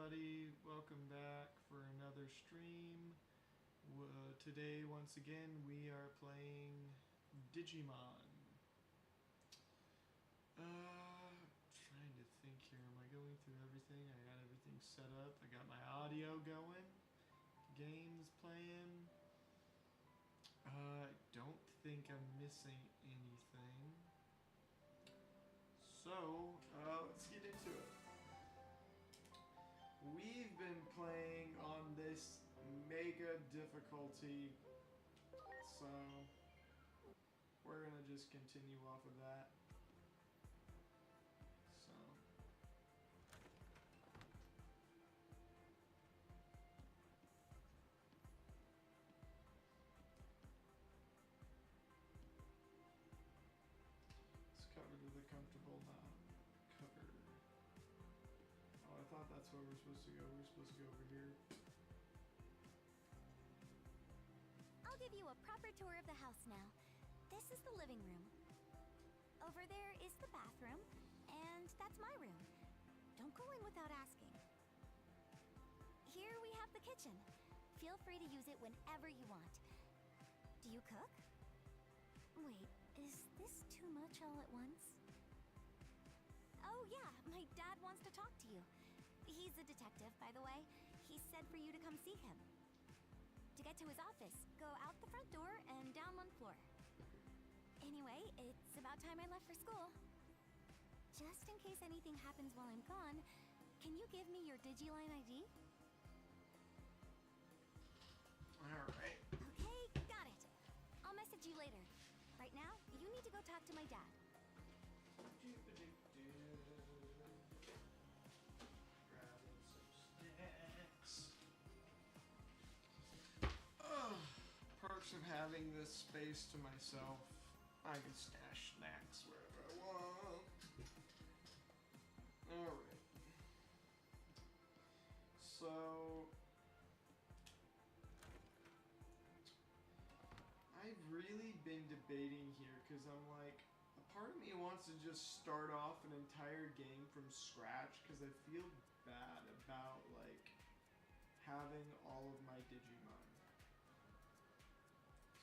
everybody, welcome back for another stream. Today, once again, we are playing Digimon. Trying to think here, am I going through everything? I got everything set up, I got my audio going, games playing. I don't think I'm missing anything. So, let's get into it. We've been playing on this mega difficulty, so we're gonna just continue off of that. So it's covered with a comfortable cover. Oh, I thought that's where we're supposed to go. We're supposed to go over here. I'll give you a proper tour of the house now. This is the living room. Over there is the bathroom, and that's my room. Don't go in without asking. Here we have the kitchen. Feel free to use it whenever you want. Do you cook? Wait, is this too much all at once? Oh yeah, my dad wants to talk to you. He's a detective, by the way. He said for you to come see him. To get to his office, go out the front door and down one floor. Anyway, it's about time I left for school. Just in case anything happens while I'm gone, can you give me your Digiline ID? Alright. Okay, got it. I'll message you later. Right now, you need to go talk to my dad. Grabbing some snacks. Perks of having this space to myself. I can stash snacks wherever I want. Alright. So I've really been debating here because I'm like, a part of me wants to just start off an entire game from scratch because I feel bad about like having all of my Digimon.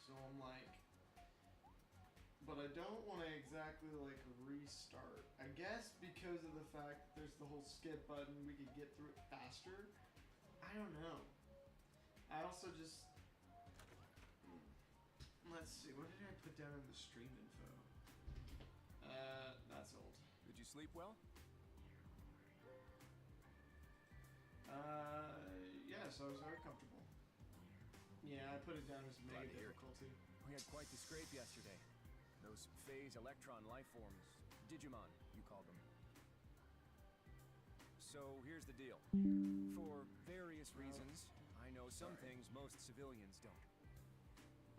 So I'm like, but I don't want to exactly like restart. I guess because of the fact that there's the whole skip button, we could get through it faster. I don't know. I also just, let's see, what did I put down in the stream info? That's old. Did you sleep well? Yes, I was very comfortable. Yeah, I put it down as mega difficulty. We had quite the scrape yesterday. Those phase electron life forms, Digimon, you call them. So here's the deal. For various reasons, I know some things most civilians don't.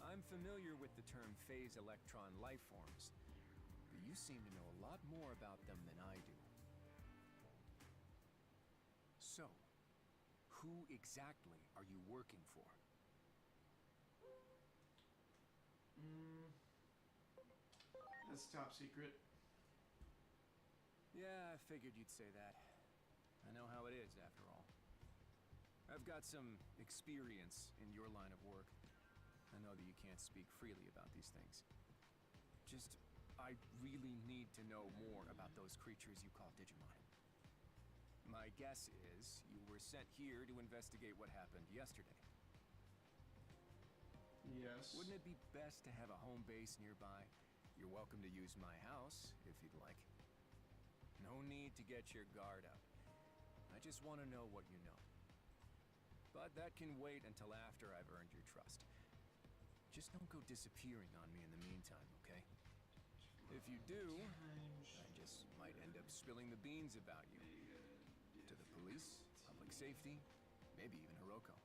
I'm familiar with the term phase electron life forms, but you seem to know a lot more about them than I do. So, who exactly are you working for? That's top secret. Yeah, I figured you'd say that. I know how it is, after all. I've got some experience in your line of work. I know that you can't speak freely about these things. Just, I really need to know more about those creatures you call Digimon. My guess is you were sent here to investigate what happened yesterday. Yes. Wouldn't it be best to have a home base nearby? You're welcome to use my house, if you'd like. No need to get your guard up. I just want to know what you know. But that can wait until after I've earned your trust. Just don't go disappearing on me in the meantime, okay? If you do, I just might end up spilling the beans about you. To the police, public safety, maybe even Hiroko.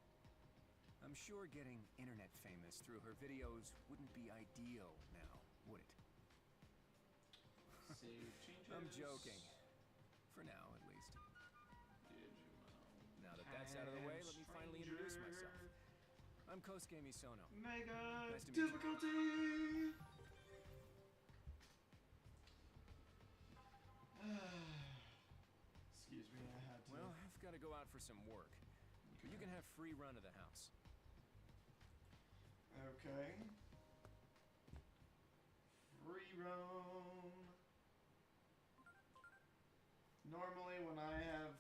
I'm sure getting internet famous through her videos wouldn't be ideal now, would it? Save changes. I'm joking. For now, at least. Digimon. Now that that's out of the way, let me finally introduce myself. I'm Kosuke Misono. Mega Nice to meet you. difficulty! Excuse me, I had to. Well, I've got to go go out for some work. But you can have free run of the house. Okay. Free roam. Normally when I have,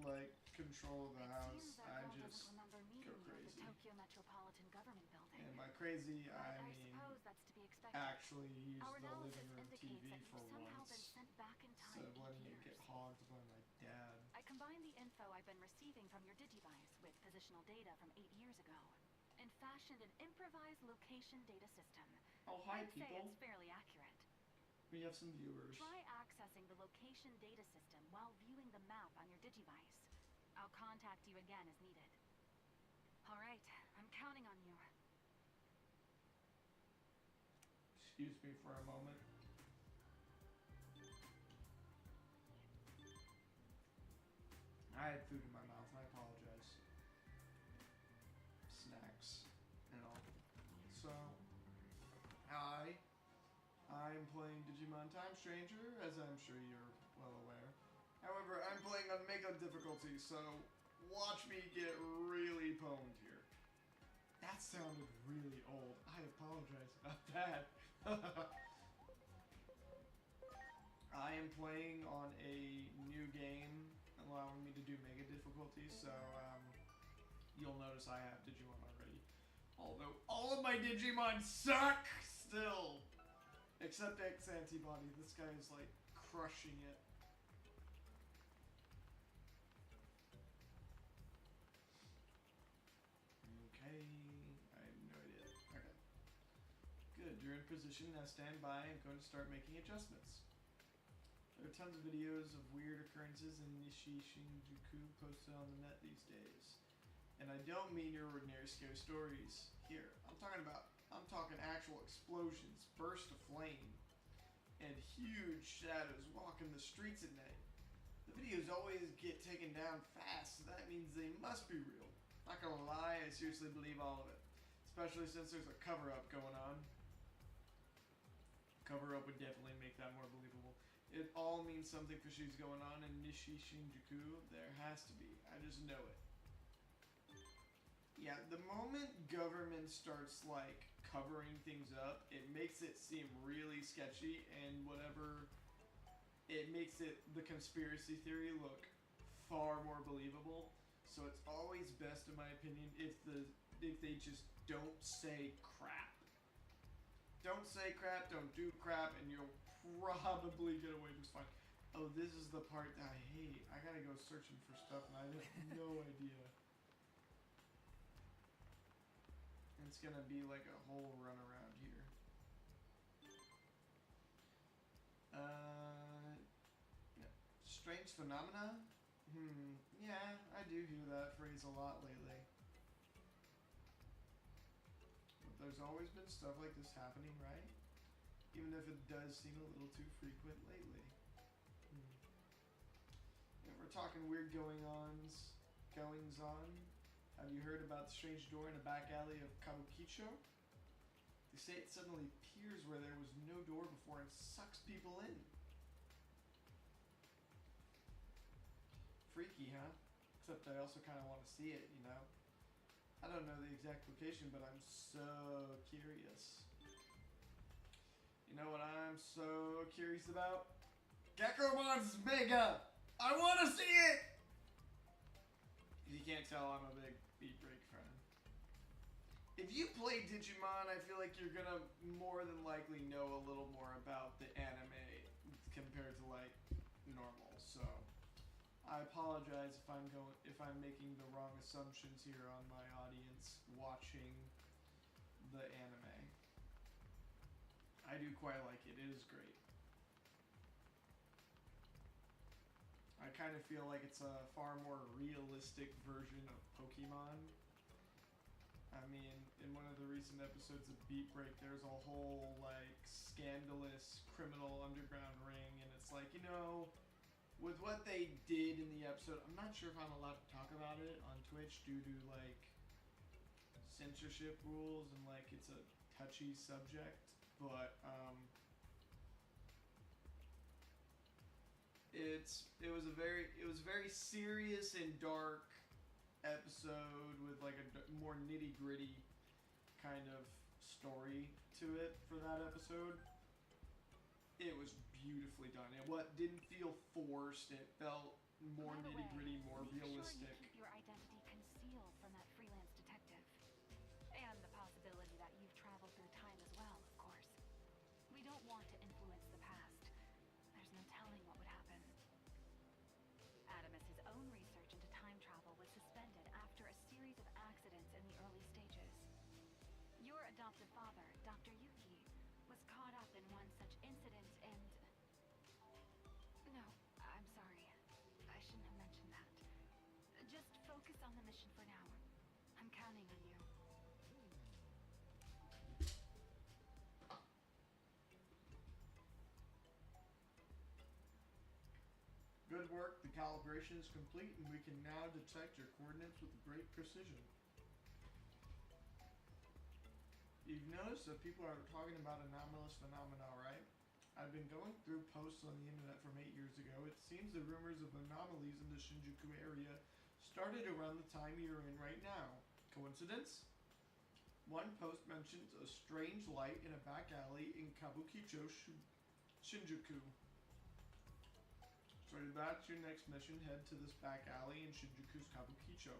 like, control of the house, I just go crazy. The Tokyo Metropolitan Government Building. And by crazy, I I mean suppose that's to be expected. actually use Our the analysis living room indicates TV that for you've somehow once, been sent back in time instead of letting 8 it get years. hogged by my dad. I combined the info I've been receiving from your Digivice with positional data from 8 years ago and fashioned an improvised location data system. Oh, hi, I'd say people. it's fairly accurate. We have some viewers. Try accessing the location data system while viewing the map on your Digivice. I'll contact you again as needed. All right, I'm counting on you. Excuse me for a moment. I had food in my mouth, I apologize. Snacks and all. So, I'm playing Digimon Time Stranger, as I'm sure you're well aware. However, I'm playing on Mega difficulty, so watch me get really pwned here. That sounded really old. I apologize about that. I am playing on a new game, allowing me to do Mega difficulty, so you'll notice I have Digimon already. Although all of my Digimon suck still! Except X Antibody. This guy is like crushing it. Okay, I have no idea. Okay. Good, you're in position. Now stand by. I'm going to start making adjustments. There are tons of videos of weird occurrences in Nishi Shinjuku posted on the net these days. And I don't mean your ordinary scary stories here. I'm talking actual explosions, bursts of flame, and huge shadows walking the streets at night. The videos always get taken down fast, so that means they must be real. Not gonna lie, I seriously believe all of it. Especially since there's a cover-up going on. Cover-up would definitely make that more believable. It all means something fishy's going on in Nishi Shinjuku. There has to be. I just know it. Yeah, the moment government starts, like, covering things up, it makes it seem really sketchy, and whatever, it makes it, the conspiracy theory, look far more believable. So it's always best, in my opinion, if they just don't say crap. Don't say crap, don't do crap, and you'll probably get away just fine. Oh, this is the part that I hate. I gotta go searching for stuff, and I have no idea. It's gonna be like a whole run around here. Yeah. Strange phenomena? Yeah, I do hear that phrase a lot lately. But there's always been stuff like this happening, right? Even if it does seem a little too frequent lately. If we're talking weird goings-ons, have you heard about the strange door in a back alley of Kabukicho? They say it suddenly appears where there was no door before and sucks people in. Freaky, huh? Except I also kind of want to see it, you know? I don't know the exact location, but I'm so curious. You know what I'm so curious about? Gekkomon's Mega! I want to see it! If you can't tell, I'm a big Beat Break fan. If you play Digimon, I feel like you're gonna more than likely know a little more about the anime compared to like normal. So I apologize if I'm making the wrong assumptions here on my audience watching the anime. I do quite like it. It is great. I kind of feel like it's a far more realistic version of Pokemon. I mean, in one of the recent episodes of Beat Break, there's a whole, like, scandalous criminal underground ring, and it's like, you know, with what they did in the episode, I'm not sure if I'm allowed to talk about it on Twitch due to, like, censorship rules, and, like, it's a touchy subject, but, it was a very serious and dark episode with like a more nitty gritty kind of story to it for that episode. It was beautifully done. It didn't feel forced. It felt more nitty gritty, more realistic. Make sure you keep your identity concealed from that freelance detective, and the possibility that you've traveled through time as well, of course. We don't want to influence the past. There's no telling what would happen. Adamus's own research into time travel was suspended after a series of accidents in the early stages. Your adoptive father, Dr. Yuki, was caught up in one such incident and... No, I'm sorry. I shouldn't have mentioned that. Just focus on the mission for now. I'm counting on you. Good work. The calibration is complete, and we can now detect your coordinates with great precision. You've noticed that people are talking about anomalous phenomena, right? I've been going through posts on the internet from 8 years ago. It seems the rumors of anomalies in the Shinjuku area started around the time you're in right now. Coincidence? One post mentions a strange light in a back alley in Kabukicho, Shinjuku. So that's your next mission. Head to this back alley in Shinjuku's Kabukicho.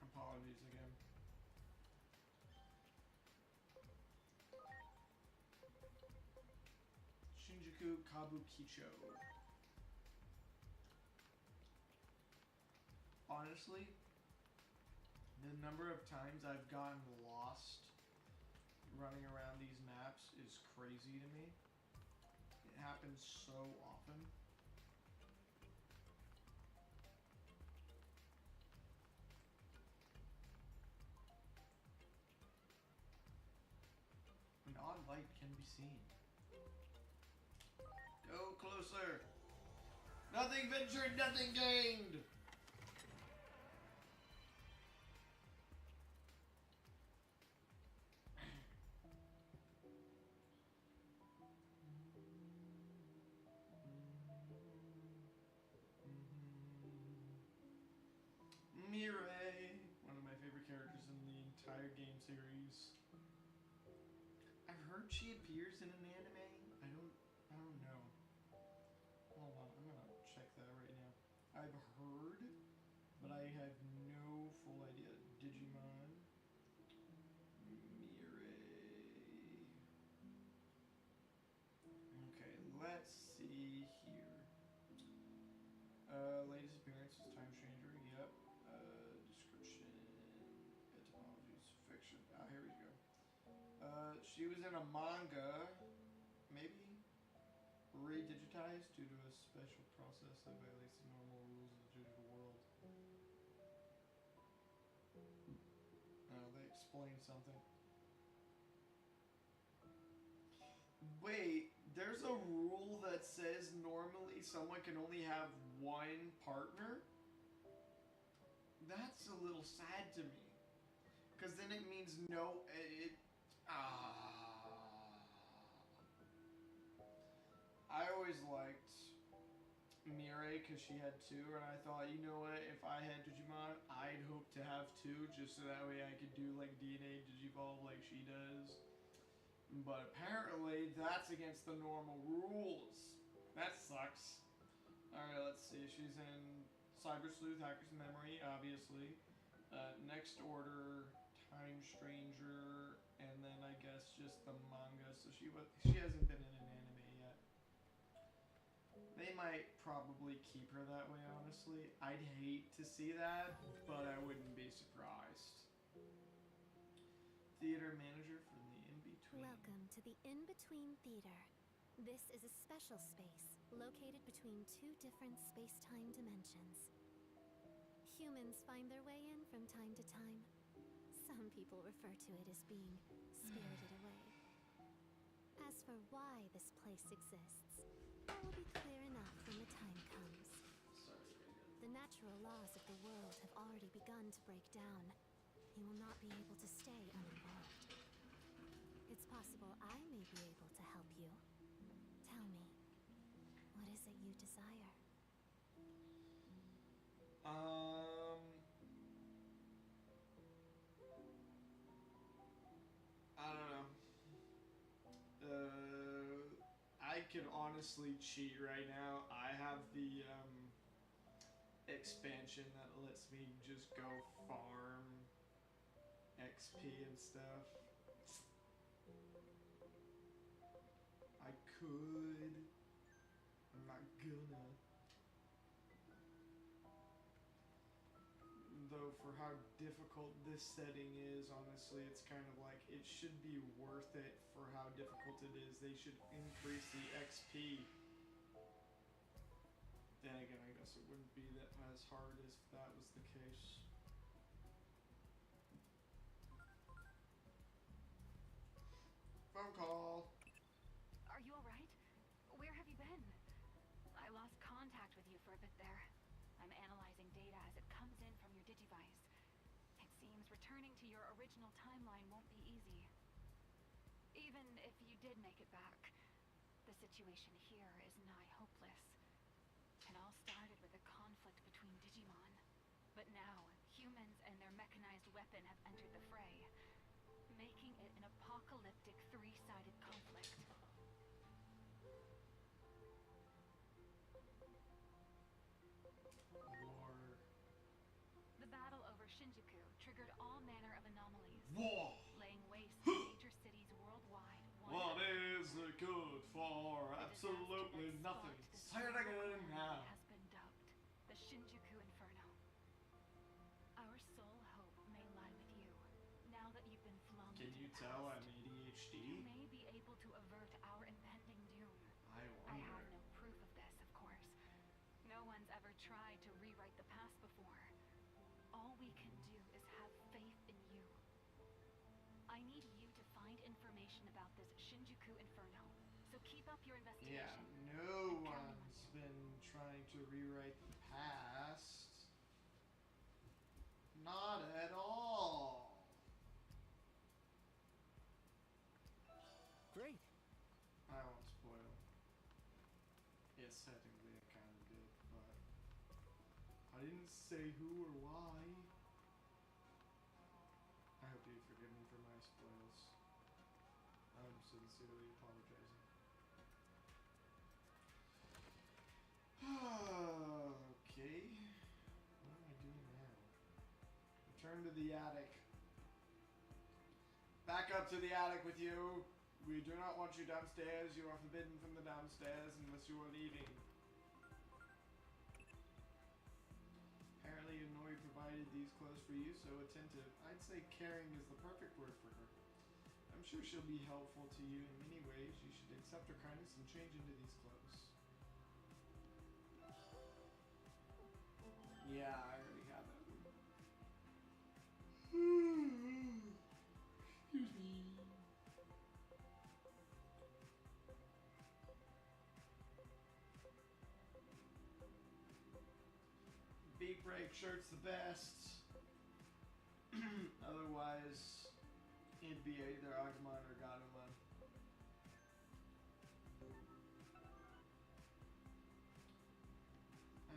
Apologies again. Shinjuku Kabukicho. Honestly, the number of times I've gotten lost running around these maps is crazy to me. It happens so often. An odd light can be seen. Go closer. Nothing ventured, nothing gained. Mirai, one of my favorite characters in the entire game series. I've heard she appears in an anime. I don't know. Hold on, I'm gonna check that right now. I've heard, but I have no full idea. Digimon. Mirai. Okay, let's see here. Latest appearance is Time Stranger. Yep. Description. Etymologies. Fiction. Ah, here we go. She was in a manga, maybe redigitized due to a special process that violates the normal rules of the digital world. They explain something. Wait, there's a rule that says normally someone can only have one partner? That's a little sad to me. Because then it means no... I always liked Mirai because she had two, and I thought, you know what, if I had Digimon, I'd hope to have two, just so that way I could do like DNA Digivolve like she does. But apparently, that's against the normal rules. That sucks. Alright, let's see. She's in Cyber Sleuth, Hacker's Memory, obviously. Next Order, Time Stranger, and then I guess just the manga. So she hasn't been in an anime yet. They might probably keep her that way, honestly. I'd hate to see that, but I wouldn't be surprised. Theater manager for the In-Between. Welcome to the In-Between Theater. This is a special space located between two different space-time dimensions. Humans find their way in from time to time. Some people refer to it as being spirited away. As for why this place exists, that will be clear enough when the time comes. Sorry, The The natural laws of the world have already begun to break down. You will not be able to stay uninvolved. It's possible I may be able to help you. Tell me, what is it you desire? I don't know. I could honestly cheat right now. I have the expansion that lets me just go farm XP and stuff. I could. I'm not gonna. Though for how difficult this setting is, honestly, it's kind of like it should be worth it for how difficult it is. They should increase the XP. Then again, I guess it wouldn't be that as hard if that was the case. Phone call. Are you alright? Where have you been? I lost contact with you for a bit there. I'm analyzing data as it comes in from your Digivice. It seems returning to your original timeline won't be easy. Even if you did make it back, the situation here is nigh hopeless. It all started with a conflict between Digimon. But now, humans and their mechanized weapon have entered the fray, making it an apocalyptic three-sided conflict. War. The battle over Shinjuku triggered all manner of anomalies, War. laying waste to major cities worldwide. What is good for absolutely nothing? Say it again now. Has been dubbed the Shinjuku Inferno. Our sole hope may lie with you. Now that you've been flung Can into you the tell past, I'm you ADHD? may be able to avert our impending doom. I I wonder. have no proof of this, of course. No one's ever tried to rewrite the past before. All we can do is have faith in you. I need you to find information about this Shinjuku Inferno. So keep up your investigation. Yeah, no one's been trying to rewrite the past. Not at all. Great. I won't spoil. Yes, technically I kind of did, but I didn't say who or why. I hope you forgive me for my spoils. I'm sincerely apologizing. Okay. What am I doing now? Return to the attic. Back up to the attic with you. We do not want you downstairs. You are forbidden from the downstairs unless you are leaving. Apparently, Inori provided these clothes for you, so attentive. I'd say caring is the perfect word for her. I'm sure she'll be helpful to you in many ways. You should accept her kindness and change into these clothes. Yeah, I already have that one. Excuse me. Beat break shirt's the best. Otherwise, it'd be either Agumon or Gatomon.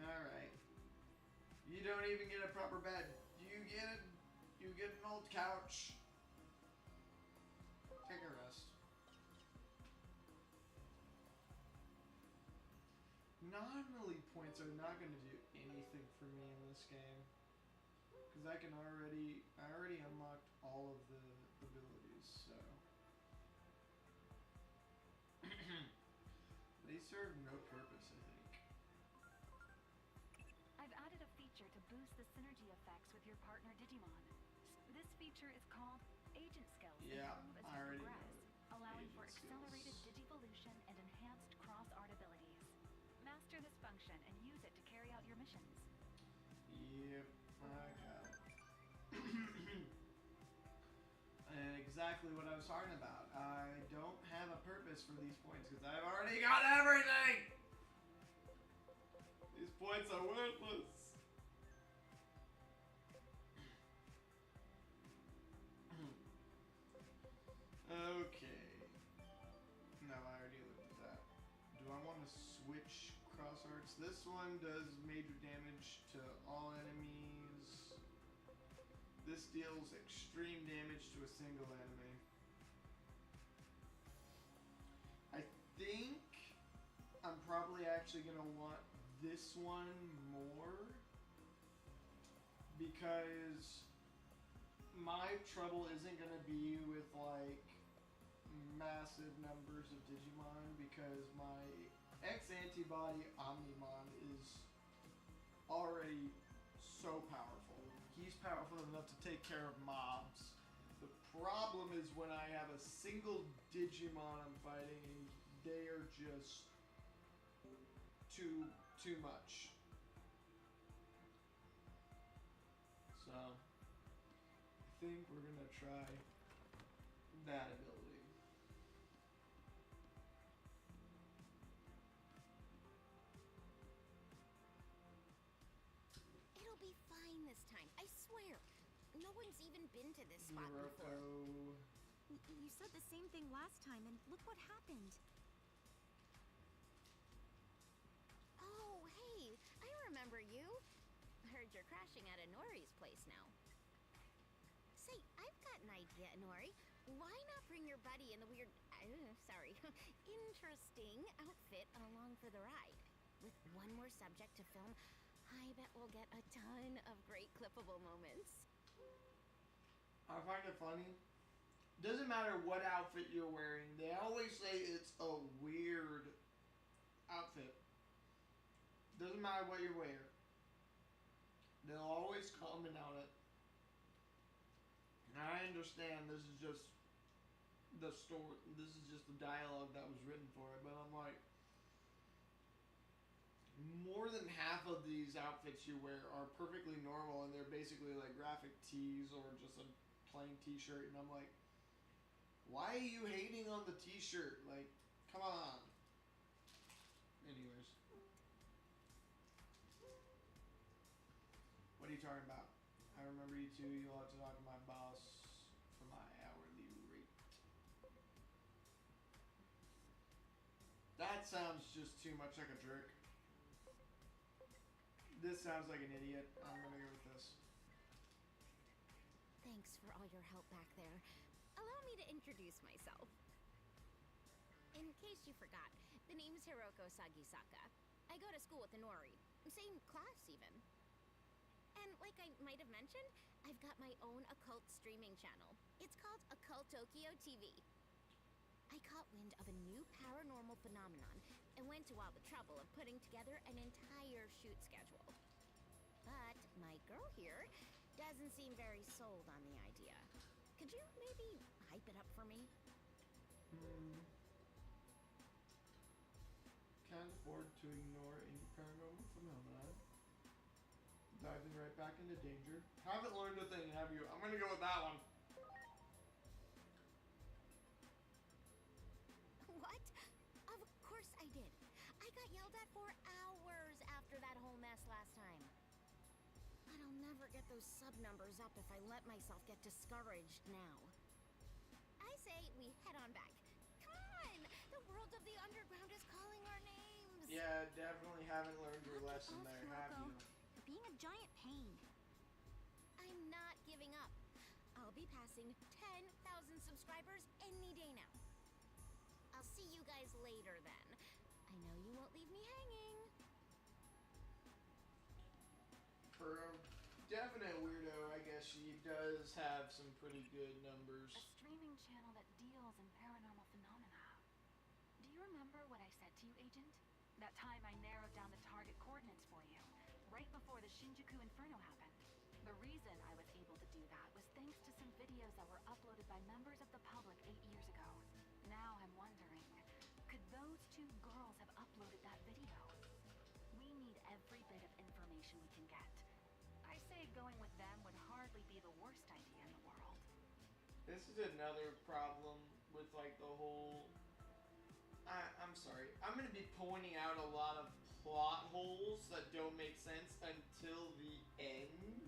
Alright. You don't even get a proper bed. You get an old couch. Take a rest. Nominally points are not going to do anything for me in this game. Because I already unlocked all of the abilities, so. They serve no purpose, I think. I've added a feature to boost the synergy effects with your partner Digimon. This feature is called Agent Skills. Yeah, Improve as I you already progress, know. allowing Agent for accelerated skills. digivolution and enhanced cross-art abilities. Master this function and use it to carry out your missions. Yep, I got it. And exactly what I was talking about. I don't have a purpose for these points because I've already got everything! These points are worthless. which cross arts. This one does major damage to all enemies. This deals extreme damage to a single enemy. I think I'm probably actually going to want this one more because my trouble isn't going to be with like massive numbers of Digimon because my ex-antibody Omnimon is already so powerful. He's powerful enough to take care of mobs. The problem is when I have a single Digimon I'm fighting and they are just too much. So I think we're gonna try that ability. It'll be fine this time, I swear. No one's even been to this spot before. You said the same thing last time, and look what happened. Oh, hey, I remember you. Heard you're crashing at Inori's place now. Say, I've got an idea, Inori. Why not bring your buddy in the weird, interesting outfit along for the ride? With one more subject to film, I bet we'll get a ton of great clippable moments. I find it funny. Doesn't matter what outfit you're wearing, they always say it's a weird outfit. Doesn't matter what you wear. They'll always comment on it. And I understand this is just the story, this is just the dialogue that was written for it, but I'm like, more than half of these outfits you wear are perfectly normal and they're basically like graphic tees or just a plain t-shirt, and I'm like, why are you hating on the t-shirt? Like, come on. Anyways. What are you talking about? I remember you too. You'll have to talk to my boss for my hourly rate. That sounds just too much like a jerk. This sounds like an idiot. I'm gonna go with this. Thanks for all your help back there. Allow me to introduce myself. In case you forgot, the name's Hiroko Sagisaka. I go to school with Inori. Same class, even. And like I might have mentioned, I've got my own occult streaming channel. It's called Occult Tokyo TV. I caught wind of a new paranormal phenomenon and went to all the trouble of putting together an entire shoot schedule. But my girl here doesn't seem very sold on the idea. Could you maybe hype it up for me? Can't afford to ignore any paranormal phenomenon. Diving right back into danger. Haven't learned a thing, have you? I'm gonna go with that one. What? Of course I did. I got yelled at for hours after that whole mess last time. But I'll never get those sub numbers up if I let myself get discouraged now. I say we head on back. Come on! The world of the underground is calling our names! Yeah, definitely haven't learned your lesson there, have you? You're being a giant pain. I'm not giving up. I'll be passing 10,000 subscribers any day now. I'll see you guys later then. I know you won't leave me hanging. For a definite weirdo, I guess she does have some pretty good numbers. A streaming channel that deals in paranormal phenomena. Do you remember what I said to you, Agent? That time I narrowed down the target coordinates for you, right before the Shinjuku Inferno happened. The reason I was able to do that was thanks to some videos that were uploaded by members of the public 8 years ago. Now I'm wondering, could those two girls have uploaded that video? We need every bit of information we can get. I say going with them would hardly be the worst idea in the world. This is another problem with like the whole... I'm sorry. I'm going to be pointing out a lot of plot holes that don't make sense until the end.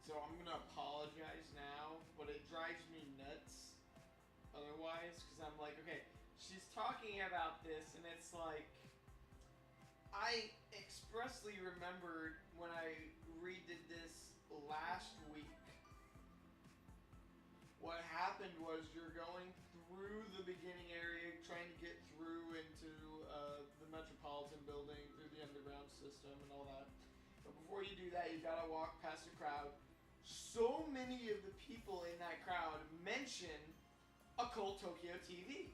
So I'm going to apologize now, but it drives me nuts otherwise, because I'm like, okay, she's talking about this, and it's like, I expressly remembered when I redid this last week. What happened was you're going through the beginning area, trying to get through into the Metropolitan building, through the underground system and all that. But before you do that, you gotta walk past a crowd. So many of the people in that crowd mention Occult Tokyo TV.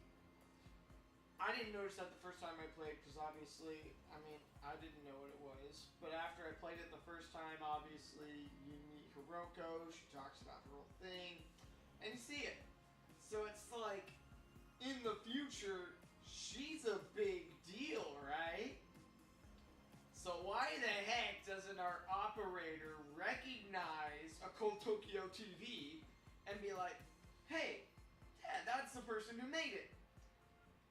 I didn't notice that the first time I played, because obviously, I mean, I didn't know what it was. But after I played it the first time, obviously, you meet Hiroko, she talks about her whole thing, and you see it. So it's like, in the future, she's a big deal, right? So why the heck doesn't our operator recognize Occult Tokyo TV and be like, hey, yeah, that's the person who made it?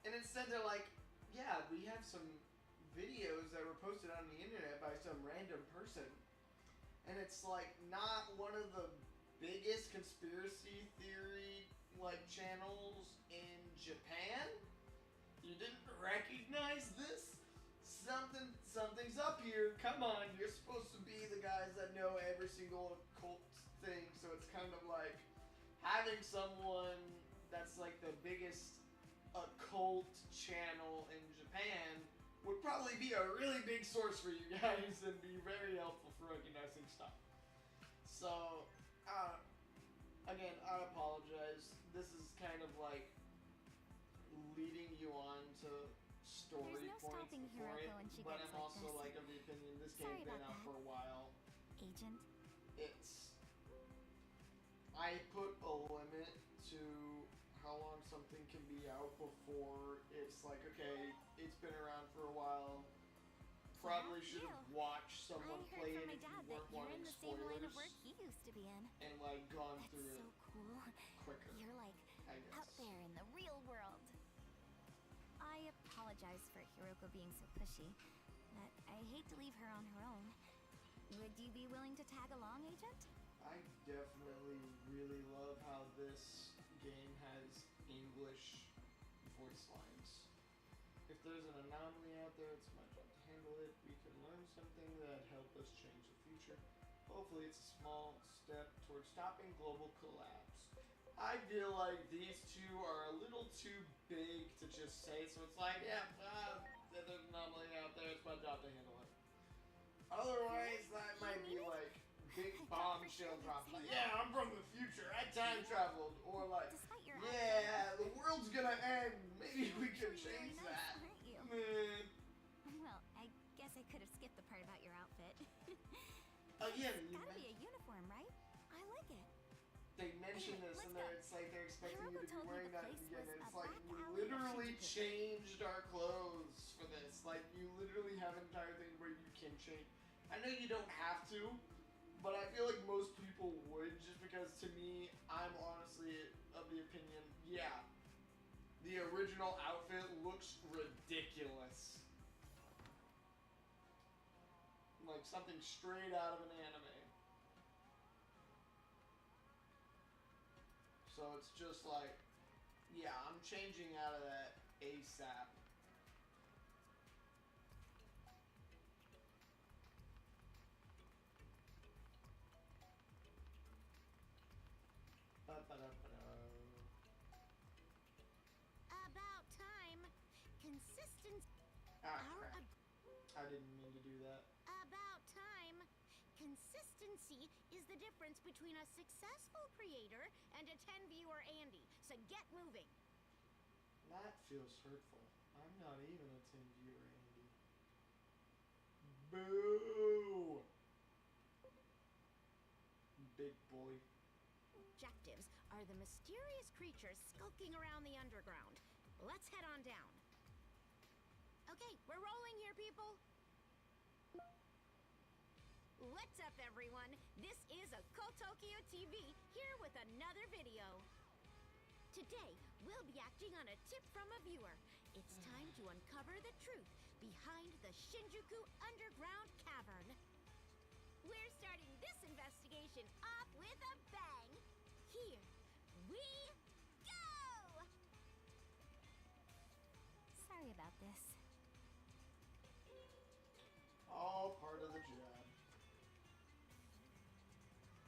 And instead they're like, yeah, we have some videos that were posted on the internet by some random person. And it's like not one of the biggest conspiracy theory like channels in Japan? You didn't recognize this? Something's up here. Come on, you're supposed to be the guys that know every single occult thing. So it's kind of like having someone that's like the biggest occult channel in Japan would probably be a really big source for you guys and be very helpful for recognizing stuff. So, again, I apologize. This is kind of like leading you on to story There's no points stopping before it, Hiroko when she but gets I'm like also this. like of the opinion this Sorry game's been about out that. for a while. Agent. It's, I put a limit to how long something can be out before it's like, okay, it's been around for a while. Probably should have watched someone I play heard it from my if dad you that weren't you're in wanting the same line of spoilers work he used to be in. and like gone That's through so it cool. quicker, You're like I guess. out there in the real world. I apologize for Hiroko being so pushy, but I hate to leave her on her own. Would you be willing to tag along, Agent? I definitely really love how this game has English voice lines. If there's an anomaly out there, it's my job to handle it. We can learn something that help us change the future. Hopefully it's a small step towards stopping global collapse. I feel like these two are a little too big to just say, so it's like, yeah, there's an anomaly out there, it's my job to handle it. Otherwise, that might be like big bombshell drops. Like, yeah, I'm from the future, I time traveled. Or like, Despite your yeah, the world's gonna end. Maybe we can Actually change very nice, that. aren't you? Meh. Well, I guess I could have skipped the part about your outfit. Again, It's gotta be a uniform, right? I like it. they mention Anyway, this let's and go. then it's like they're expecting you Hiroko to be told me wearing the that place again. was It's a like back we alley of literally Shinjuku. changed our clothes for this. Like you literally have an entire thing where you can change. I know you don't have to, but I feel like most people would just because to me, I'm honestly of the opinion, yeah, the original outfit looks ridiculous. Like something straight out of an anime. So it's just like, yeah, I'm changing out of that ASAP. About time. Consistency. Ah, Our crap. I didn't mean to do that. About time. Consistency is the difference between a successful creator and a 10-viewer Andy. So get moving. That feels hurtful. I'm not even a 10 viewer, Andy. Boo! Big boy. Objectives are the mysterious creatures skulking around the underground. Let's head on down. Okay, we're rolling here, people. What's up, everyone? This is Occult Tokyo TV, here with another video. Today, we'll be acting on a tip from a viewer. It's time to uncover the truth behind the Shinjuku Underground Cavern. We're starting this investigation off with a bang. Here we go! Sorry about this. All part of the job.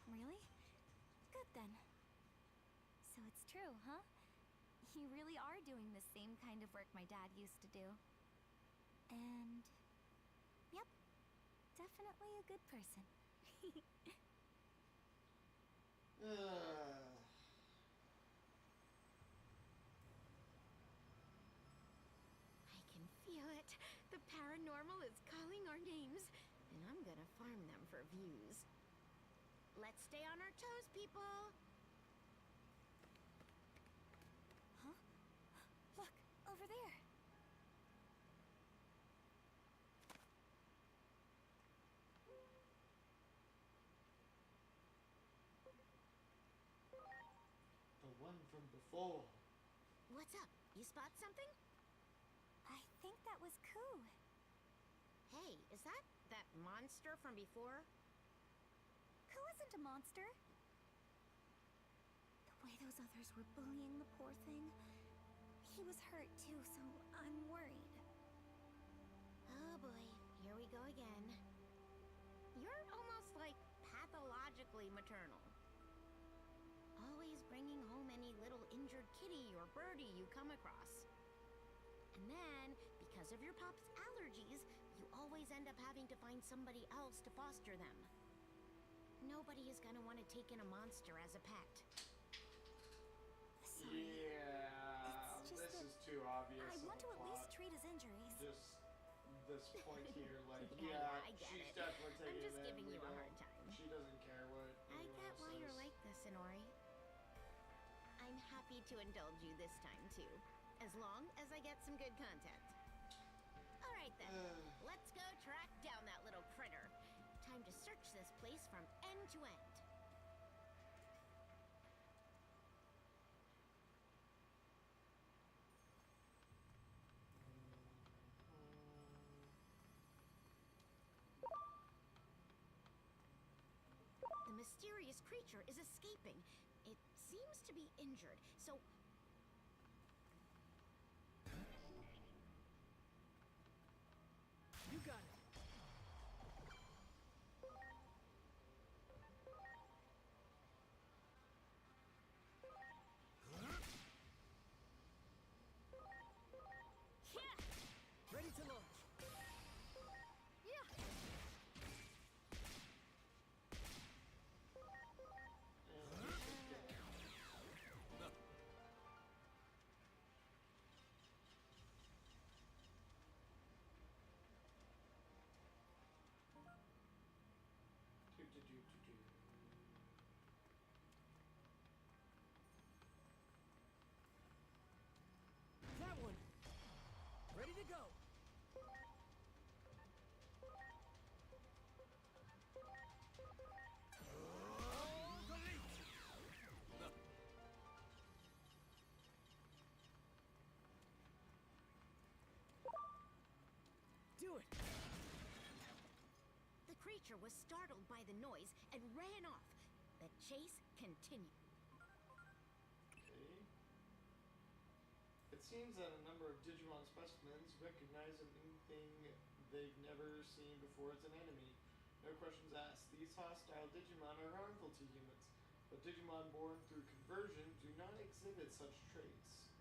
Really? Good then. So it's true, huh? You really are doing the same kind of work my dad used to do. And... yep. Definitely a good person. I can feel it. The paranormal is calling our names, and I'm gonna farm them for views. Let's stay on our toes, people! Huh? Look, over there. The one from before. What's up? You spot something? I think that was Koo. Hey, is that monster from before? Koo isn't a monster. The way those others were bullying the poor thing. He was hurt too, so I'm worried. Oh boy, here we go again. You're almost like pathologically maternal. Always bringing home any little injured kitty or birdie you come across. And then, because of your pop's allergies, you always end up having to find somebody else to foster them. Nobody is gonna want to take in a monster as a pet. Sorry. Yeah, It's just this that is too obvious. I of want a to at plot. least treat his injuries. Just this point here, like, Yeah, I get she's it. definitely I'm taking just it. giving We you a don't- hard time. She doesn't care what. I anyone get else why you're says. like this, Inori. I'm happy to indulge you this time, too. As long as I get some good content. Alright then, let's go track down that little critter. Time to search this place from end to end. The mysterious creature is escaping. It seems to be injured, so... You got it. Ready to launch. That one. Ready to go. Do it. The creature was startled by the noise and ran off. The chase continued. Okay. It seems that a number of Digimon specimens recognize anything they've never seen before as an enemy. No questions asked. These hostile Digimon are harmful to humans, but Digimon born through conversion do not exhibit such traits.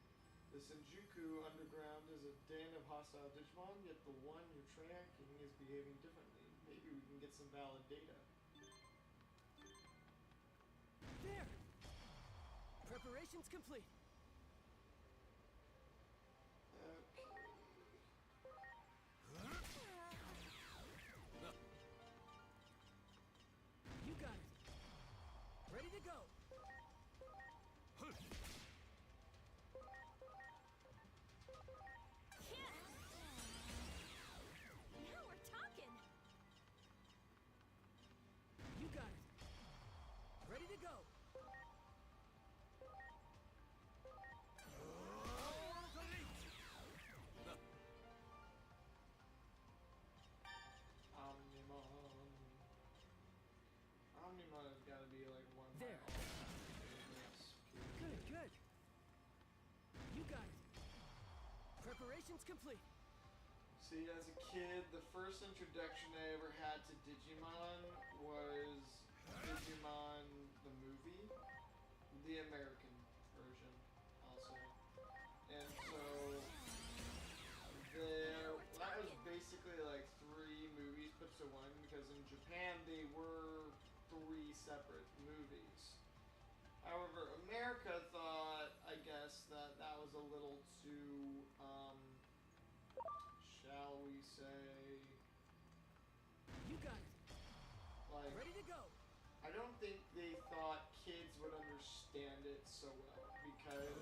The Shinjuku underground is a den of hostile Digimon, yet the one you're tracking is behaving differently. Maybe we can get some valid data. There. Preparations complete. Okay. You got it. Ready to go. Now we're talking. You got it. Ready to go. Preparations complete. See, as a kid, the first introduction I ever had to Digimon was Digimon the movie, the American version, also. And so that was basically like 3 movies put to one, because in Japan they were 3 separate movies. However, America thought, I guess, that that was a little too, shall we say, You got it. like, Ready to go. I don't think they thought kids would understand it so well, because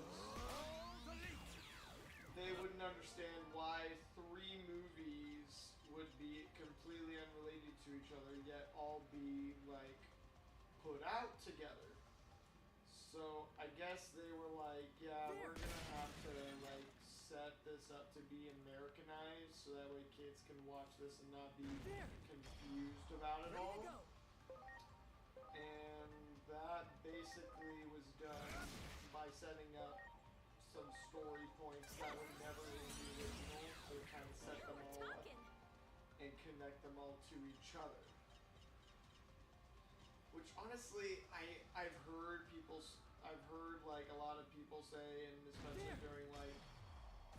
they wouldn't understand why 3 movies would be completely unrelated to each other, yet all be, like, put out together. So I guess they were like, yeah, we're gonna have to, like, set this up to be Americanized, so that way kids can watch this and not be confused about it Ready all. to go. And that basically was done by setting up some story points that were never in the original, to kind of set them all up and connect them all to each other. Which honestly, I've heard like a lot of people say, and especially during like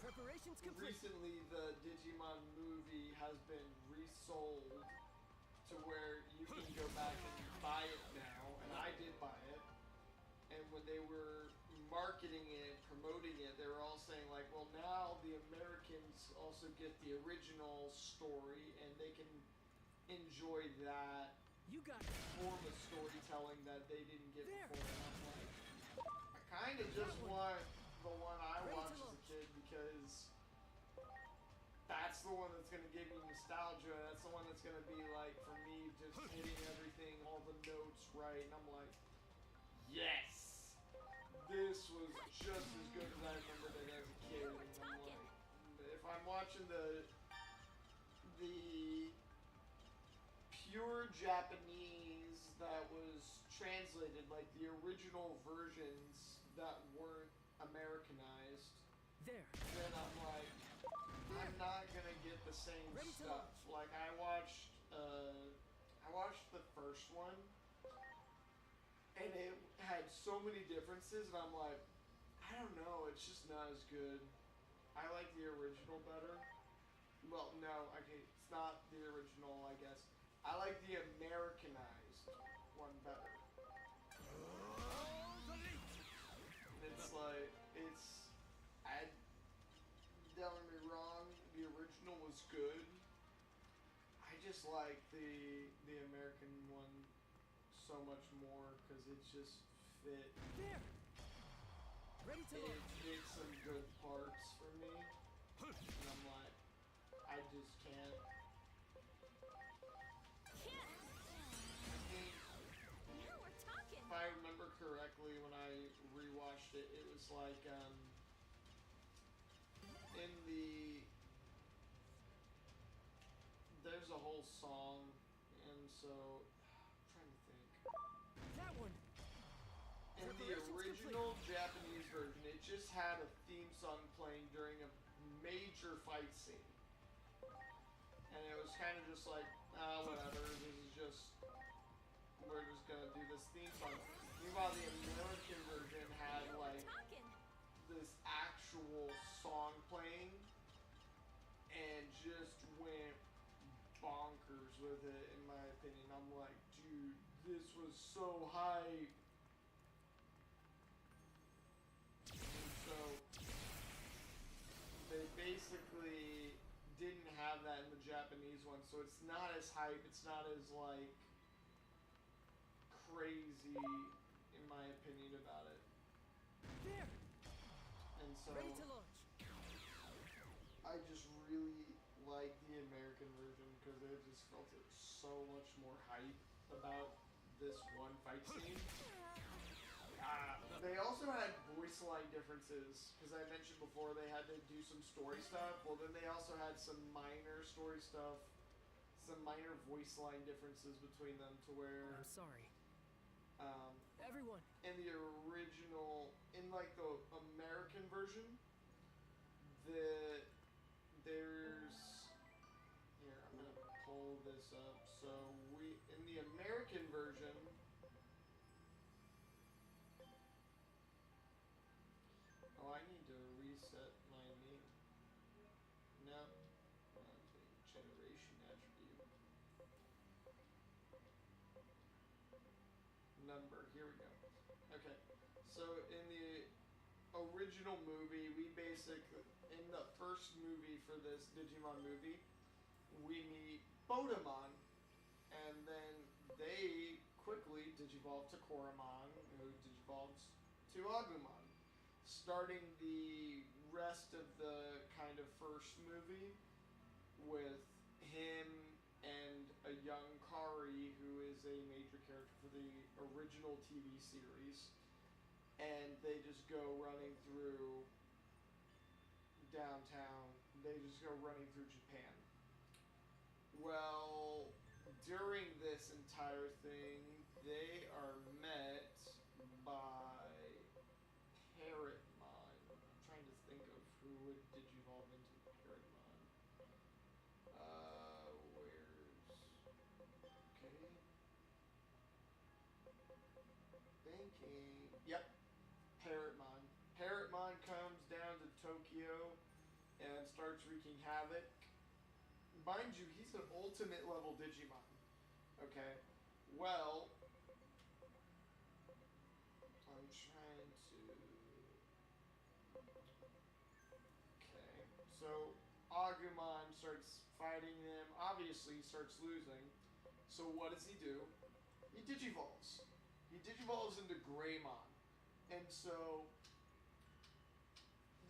Preparations complete. recently, the Digimon movie has been resold to where you can go back and buy it now, and I did buy it. And when they were marketing it, promoting it, they were all saying like, well, now the Americans also get the original story, and they can enjoy that You got it. form of storytelling that they didn't get before. And I'm like, I kind of just want the one I watched as a kid, because that's the one that's going to give me nostalgia. That's the one that's going to be like, for me, just hitting everything, all the notes right. And I'm like, yes! This was just as good as I remembered it as a kid. And I'm like, if I'm watching the pure Japanese that was translated, like the original versions that weren't Americanized, There. then I'm like, I'm not gonna get the same Ready to stuff. Like I watched the first one, and it had so many differences, and I'm like, I don't know, it's just not as good. I like the original better. Well, no, okay, it's not the original, I guess. I like the Americanized one better. And it's like, don't get me wrong, the original was good. I just like the American one so much more, because it just fit. There. Ready to It launch. hit some good parts for me. And I'm like, I just can't. I think, Now we're talking. if I remember correctly, when I rewatched it, it was like, there's a whole song, and so, I'm trying to think. That one. In the original Japanese version, it just had a theme song playing during a major fight scene. And it was kind of just like, whatever, this is just, we're just gonna do this theme song. Meanwhile, the American version had like this actual song playing, and just went bonkers with it, in my opinion. I'm like, dude, this was so hype. And so they basically didn't have that in the Japanese one, so it's not as hype, it's not as like crazy, in my opinion, about it. There. And so Ready to launch. I just really like the American version, because I just felt it so much more hype about this one fight scene. They also had voice line differences, because I mentioned before they had to do some story stuff. Well, then they also had some minor story stuff, some minor voice line differences between them, to where I'm sorry. Everyone. In the original, in like the American version, the there's here. I'm gonna pull this up. So we in the American version. Oh, I need to reset my name. No, generation attribute. Number. Here we go. Okay. So in the original movie, we basically in the first movie for this Digimon movie, we meet Bodamon, and then they quickly digivolve to Koromon, who digivolves to Agumon. Starting the rest of the kind of first movie with him and a young Kari, who is a major character for the original TV series, and they just go running through downtown. They just go running through Japan. Well, during this entire thing, they are met by Parrotmon. I'm trying to think of who would digivolve into Parrotmon. Where's... Okay. Thinking... Yep. Parrotmon. Parrotmon comes down to Tokyo and starts wreaking havoc. Mind you, he's an ultimate level Digimon. Okay. Well, I'm trying to... Okay. So, Agumon starts fighting them. Obviously, he starts losing. So what does he do? He digivolves. He digivolves into Greymon. And so...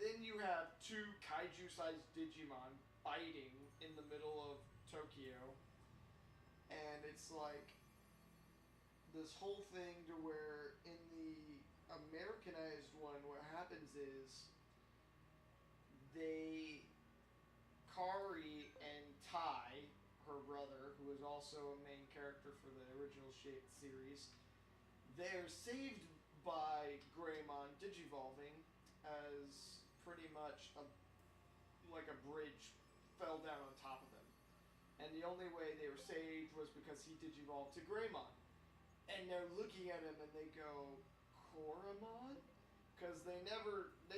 Then you have two kaiju-sized Digimon fighting in the middle of Tokyo. And it's like this whole thing to where in the Americanized one, what happens is Kari and Tai, her brother, who is also a main character for the original series, they're saved by Greymon digivolving as pretty much like a bridge fell down on top of them. And the only way they were saved was because he digivolved to Greymon. And they're looking at him and they go, Koromon? Because they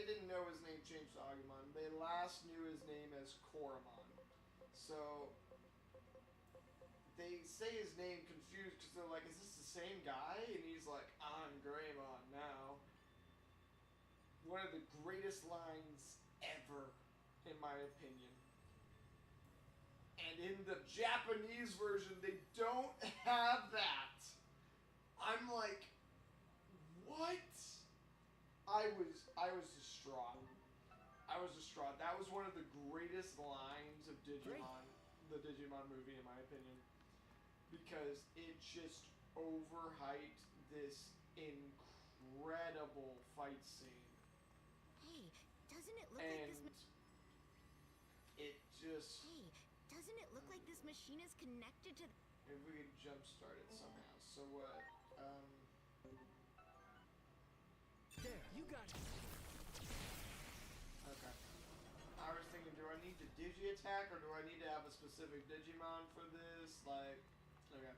didn't know his name changed to Agumon. They last knew his name as Koromon. So, they say his name confused because they're like, is this the same guy? And he's like, I'm Greymon now. One of the greatest lines ever, in my opinion. And in the Japanese version, they don't have that. I'm like, what? I was distraught. I was distraught. That was one of the greatest lines of Digimon, the Digimon movie, in my opinion. Because it just overhyped this incredible fight scene. Hey, doesn't it look And like this... it just... Hey, doesn't it look like this machine is connected to... If we could jumpstart it somehow. So what? There, you got it. Okay. I was thinking, do I need to digi-attack or do I need to have a specific Digimon for this? Like, okay.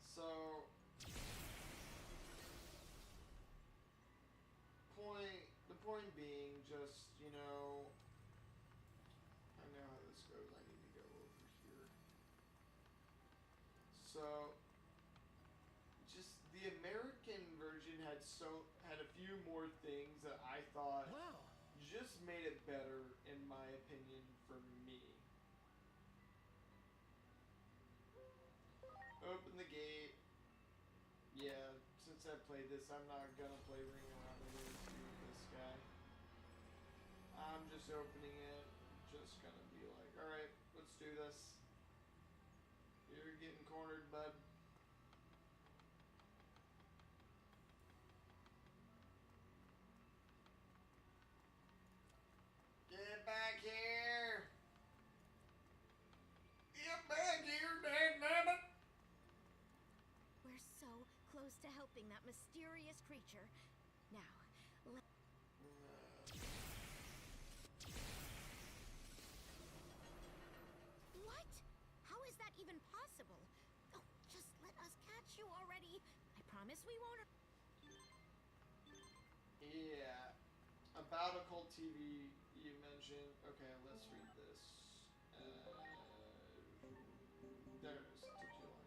So, the point being just, you know, I know how this goes. I need to go over here. So, just the American version had a few more things that I thought Wow. just made it better, in my opinion, for me. Open the gate. Yeah, since I played this, I'm not gonna play Ring Around the Rosy with this guy. I'm just opening it. Just gonna be like, alright, let's do this. You're getting cornered, bud. Get back here! Get back here, dagnabbit! We're so close to helping that mysterious creature. Now, What? How is that even possible? Oh, just let us catch you already. I promise we won't. Yeah. About a cult TV you mentioned. Okay, let's read this. There it is. Took you long.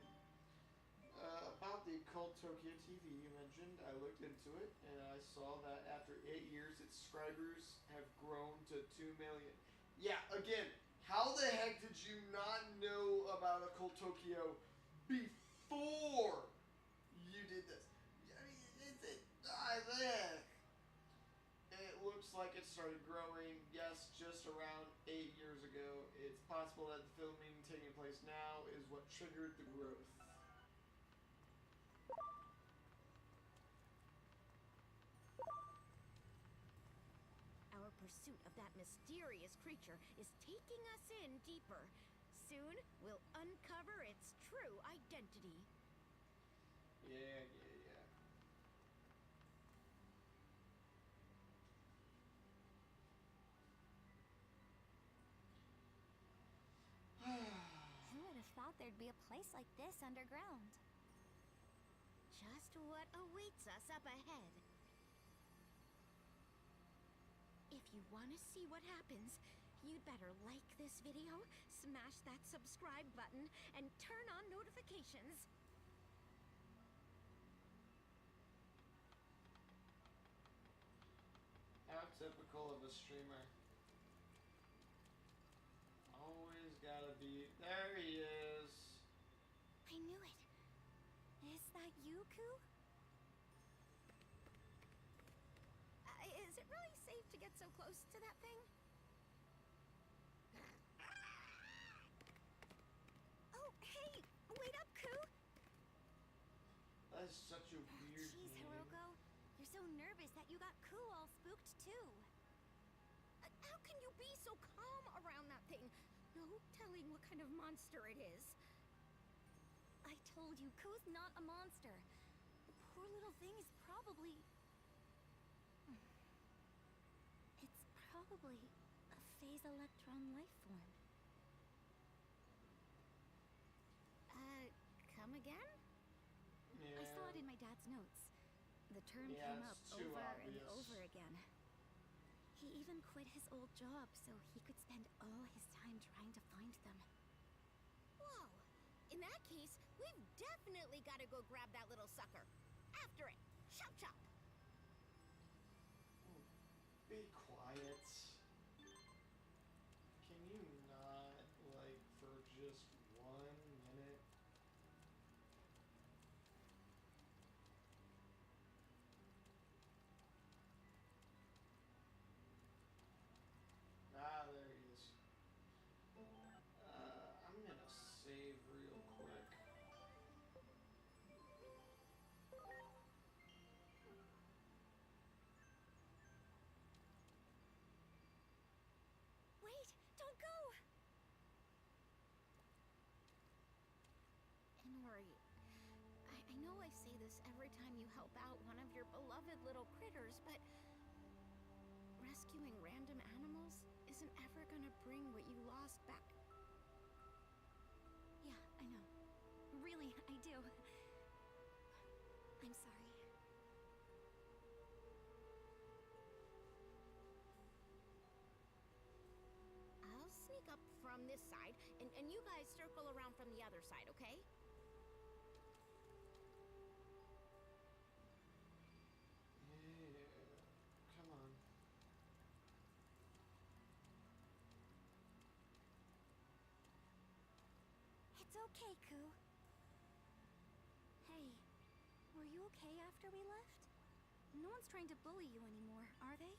About the cult Tokyo TV you mentioned, I looked into it and I saw that after 8 years, its subscribers have grown to 2 million. Yeah, again, how the heck did you not know about Occult Tokyo before you did this? I mean, it looks like it started growing, yes, just around 8 years ago. It's possible that the filming taking place now is what triggered the growth. Our pursuit of that mysterious creature is taking us in deeper. Soon, we'll uncover its true identity. Yeah. Who would have thought there'd be a place like this underground? Just what awaits us up ahead. If you want to see what happens, you'd better like this video, smash that subscribe button, and turn on notifications. How typical of a streamer. Always gotta be. There he is. I knew it. Is that you, Ku? Is it really safe to get so close to that thing? Oh, hey! Wait up, Ku! That is such a weird Jeez, name. Hiroko. You're so nervous that you got Ku all spooked, too. How can you be so calm around that thing? No telling what kind of monster it is. I told you, Ku's not a monster. The poor little thing is probably... It's probably a phase electron life form. Come again? Yeah. I saw it in my dad's notes. The term Yeah, came up it's too over obvious. and over again. He even quit his old job so he could spend all his time trying to find them. Whoa! In that case, we've definitely got to go grab that little sucker. After it! Chop chop! Be quiet. Can you not, like, for just 1 minute? Ah, there he is. I'm gonna save real quick. Wait! Don't go! Inori, I know I say this every time you help out one of your beloved little critters, but rescuing random animals isn't ever gonna bring what you lost back. Yeah, I know. Really, I do. I'm sorry. I'll sneak up from this side, and you guys circle around from the other side, okay? Yeah. Come on. It's okay, Ku. Hey, were you okay after we left? No one's trying to bully you anymore, are they?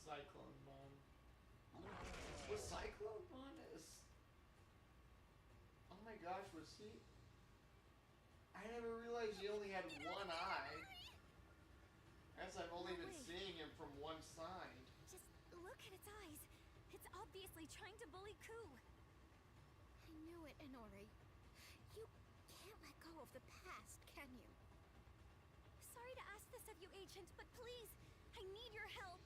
Cyclone Mon. Was Cyclone Mon is... Oh my gosh, was he... I never realized he only had one eye. I guess I've only No been way. seeing him from one side. Just look at its eyes. It's obviously trying to bully Ku. I knew it, Inori. You can't let go go of the past, can you? Sorry to ask this of you, Agent, but please, I need your help.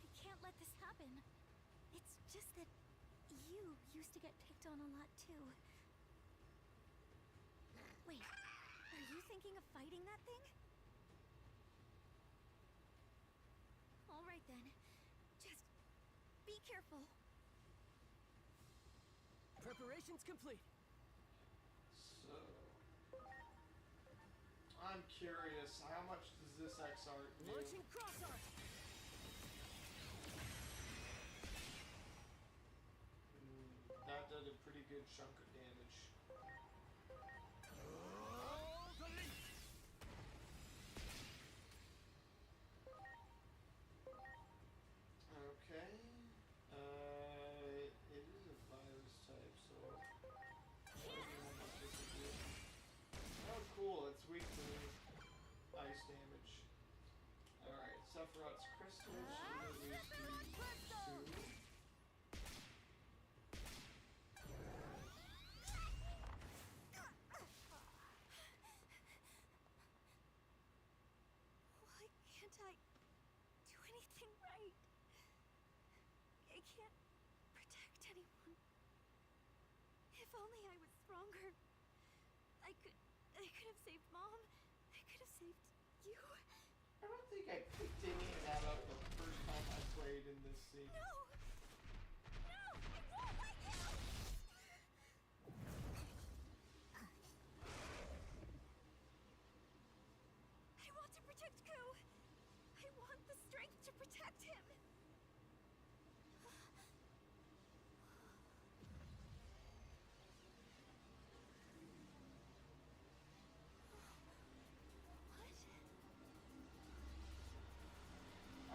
I can't let this happen. It's just that you used to get picked on a lot too. Wait, are you thinking of fighting that thing? All right then. Just be careful. Preparations complete. So, I'm curious, how much does this X art do? Launching cross art. That did a pretty good chunk of damage. All delete. Okay. It is a virus type, so oh, cool! It's weak to ice damage. All right, Sephiroth's crystals. Should we use these two? Why can't I do anything right? I can't protect anyone. If only I was stronger. I could have saved Mom. I could have saved you. I don't think I picked any of that up the first time I played in this scene. No! No! I won't let you! I want to protect Ku. I want the strength to protect him. What?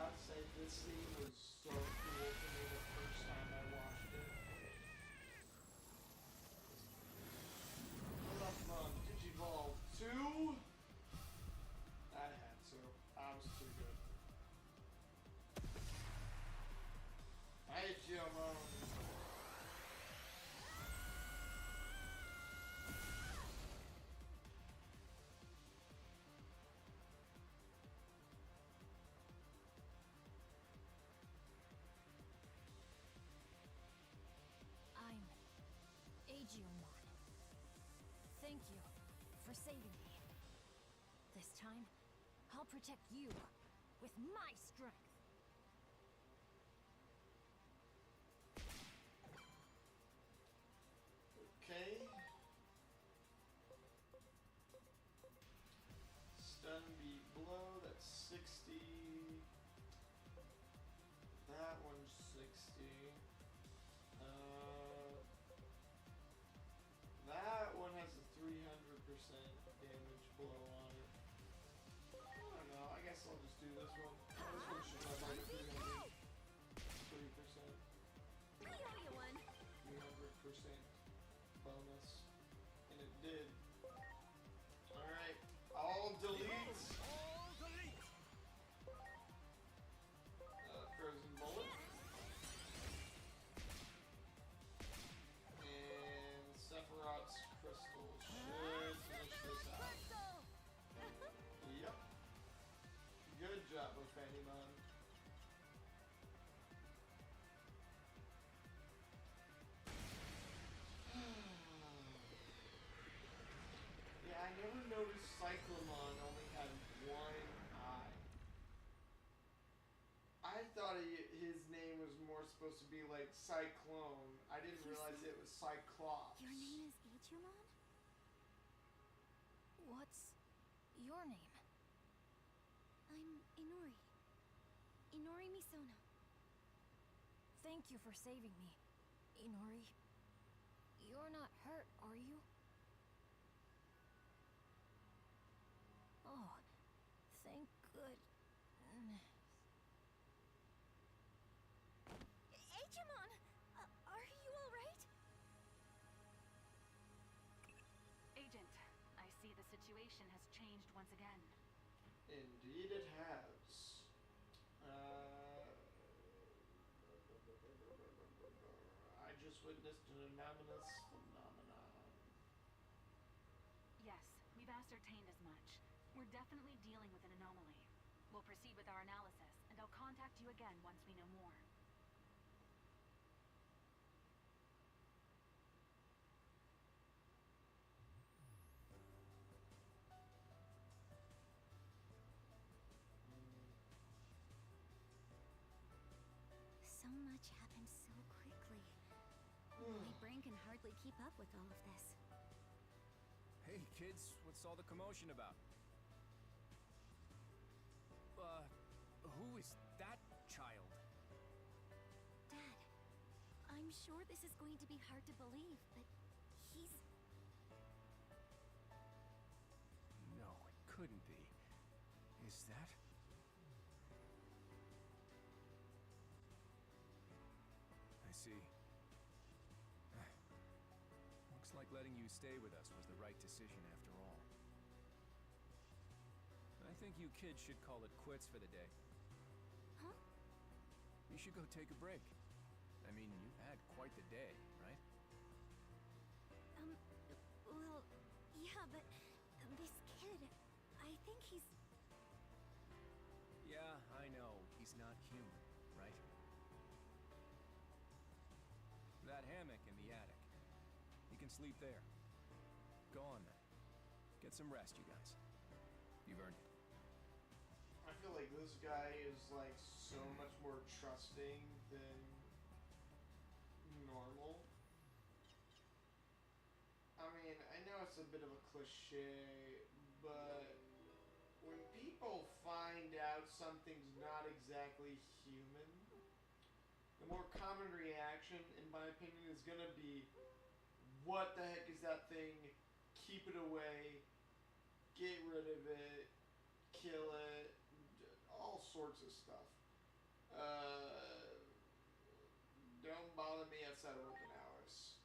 I'd say this scene was so cool to me the first time I watched it. Digimon Digivolve 2? That had to. That was too good. Digimon. I'm Digimon. Thank you for saving me. This time, I'll protect you with my strength. Okay. Stun beat blow, that's 60. That one's 60. That one has a 300% damage blow on it. I don't know, I guess I'll just do this one. This one should have like a 300%. I owe you one. 300% bonus. And it did. Alright, all deletes. All delete. Frozen bullet. And Sephiroth's crystal should finish this out. Yep. Good job with Fanimon. Yeah, I never noticed Cyclomon only had one eye. I thought his name was more supposed to be like Cyclone. I didn't realize it was Cyclops. Your name is Digimon? What's your name? I'm Inori. Inori Misono. Thank you for saving me, Inori. You're not hurt, are you? Oh, thank goodness. Digimon! Are you alright? Agent, I see the situation has changed once again. Indeed it has. just witnessed an anomalous phenomenon. Yes, we've ascertained as much. We're definitely dealing with an anomaly. We'll proceed with our analysis, and I'll contact you again once we know more. So much happened so quickly. My brain can hardly keep up with all of this. Hey, kids, what's all the commotion about? Who is that child? Dad, I'm sure this is going to be hard to believe, but he's... No, it couldn't be. Is that? I see. Looks like letting you stay with us was the right decision after all. I think you kids should call it quits for the day. Huh? You should go take a break. I mean, you've had quite the day, right? Well, yeah, but this kid, I think he's... Yeah, I know. He's not human, right? That hammock in the attic. You can sleep there. Go on then. Get some rest, you guys. You've earned it. I feel like this guy is like so much more trusting than normal. I mean, I know it's a bit of a cliche, but when people find out something's not exactly human, the more common reaction, in my opinion, is gonna be, what the heck is that thing? Keep it away. Get rid of it. Kill it. All sorts of stuff. Don't bother me outside of working hours.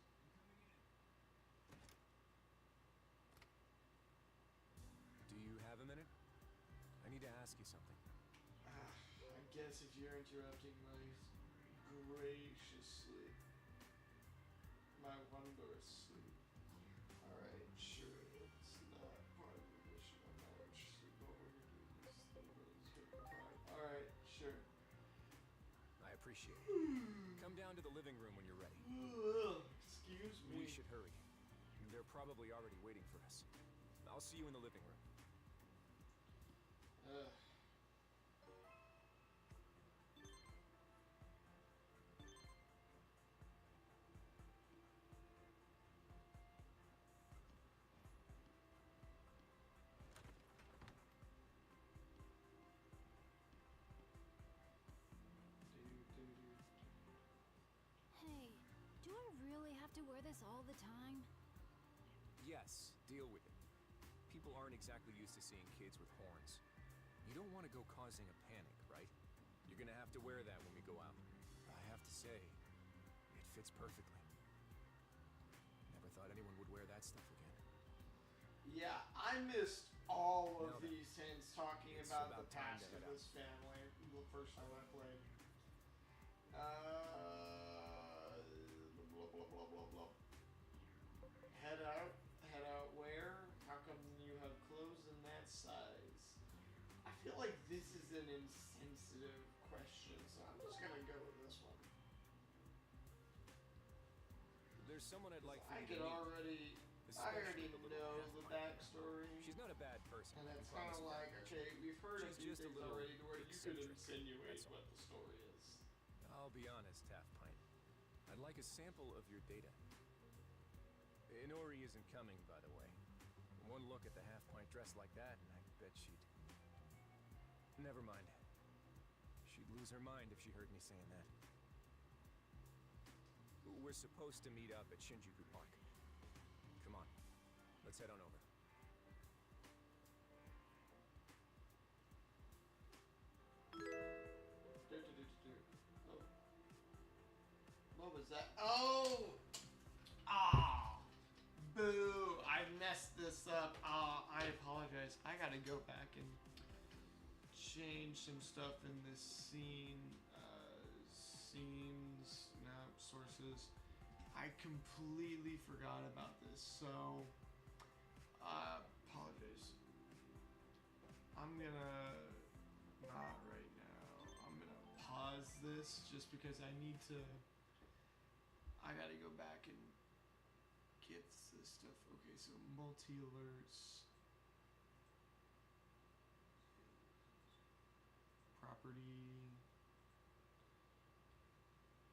Do you have a minute? I need to ask you something. I guess if you're interrupting my graciously, my wondrous sleep. Alright, sure. It's not part of the mission. I'm not interested, but we're gonna do this. Alright, sure. I appreciate it. Come down to the living room when you're ready. Excuse me. We should hurry. They're probably already waiting for us. I'll see you in the living room. Hey, do I really have to wear this all the time? Yes, deal with it. People aren't exactly used to seeing kids with horns. You don't want to go causing a panic, right? You're gonna have to wear that when we go out. I have to say, it fits perfectly. Never thought anyone would wear that stuff again. Yeah, I missed all of Now then, these hints talking it's about the about time past to of head out. this family the first time I played. Blah, blah, blah, blah, blah. Head out? Head out where? How come you have clothes in that size? I feel like this is an insensitive question, so I'm just gonna go with this one. There's someone I'd like for I you can to meet. already Especially the little know half the pint. backstory. She's not a bad person. And I it's kind promise of you that. like, okay, we've heard a She's few just a things little already to where you could eccentric, insinuate that's all. what the story is. I'll be honest, Half Pint. I'd like a sample of your data. Inori isn't coming, by the way. One look at the Half Pint dressed like that, and I bet she'd... Never mind. She'd lose her mind if she heard me saying that. We're supposed to meet up at Shinjuku Park. Come on. Let's head on over. Oh. What was that? Oh! Ah! Boo! I messed this up. I apologize. I gotta go back and change some stuff in this scene. Scenes, no, sources. I completely forgot about this, so apologize. I'm gonna not right now. I'm gonna pause this just because I need to. I gotta go back and get this stuff. Okay, so multi alerts, property,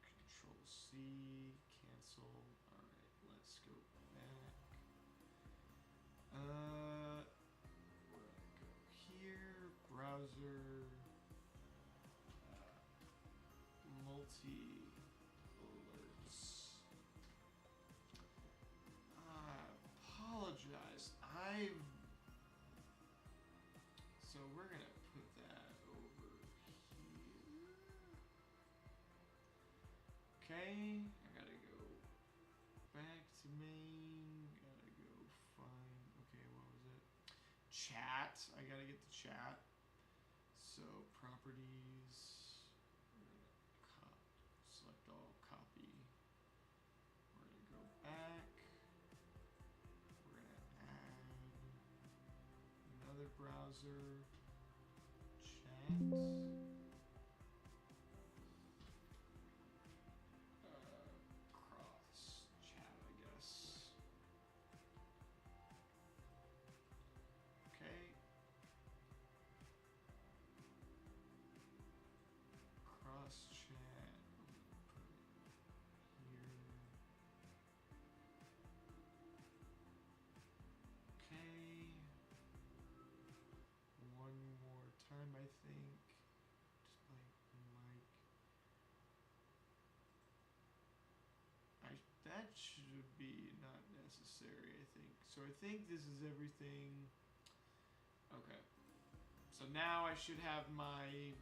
Control C, cancel. All right, let's go back. We're gonna go here, browser, multi alerts. I apologize. So we're gonna put that over here. Okay, I gotta go back to main. Gotta go find. Okay, what was it? Chat. I gotta get the chat. So properties. We're gonna select all, copy. We're gonna go back. We're gonna add another browser. Chat. Cross chat, I guess. Okay. Cross chat. I'm gonna put it here. Okay. One more time, I think. Display mic. That should be not necessary, I think. So I think this is everything. Okay. So now I should have my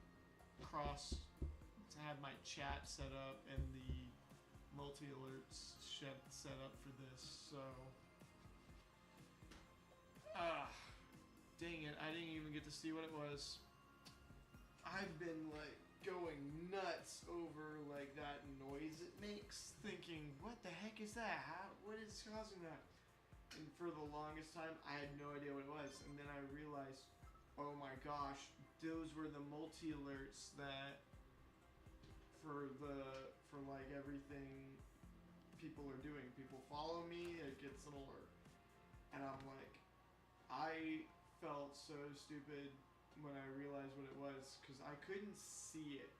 my chat set up and the multi alerts set up for this. So, dang it! I didn't even get to see what it was. I've been like going nuts over like that noise it makes, thinking, what the heck is that? What is causing that? And for the longest time, I had no idea what it was. And then I realized, oh my gosh, those were the multi alerts that for like everything people are doing. People follow me, it gets an alert. And I'm like, I felt so stupid when I realized what it was, because I couldn't see it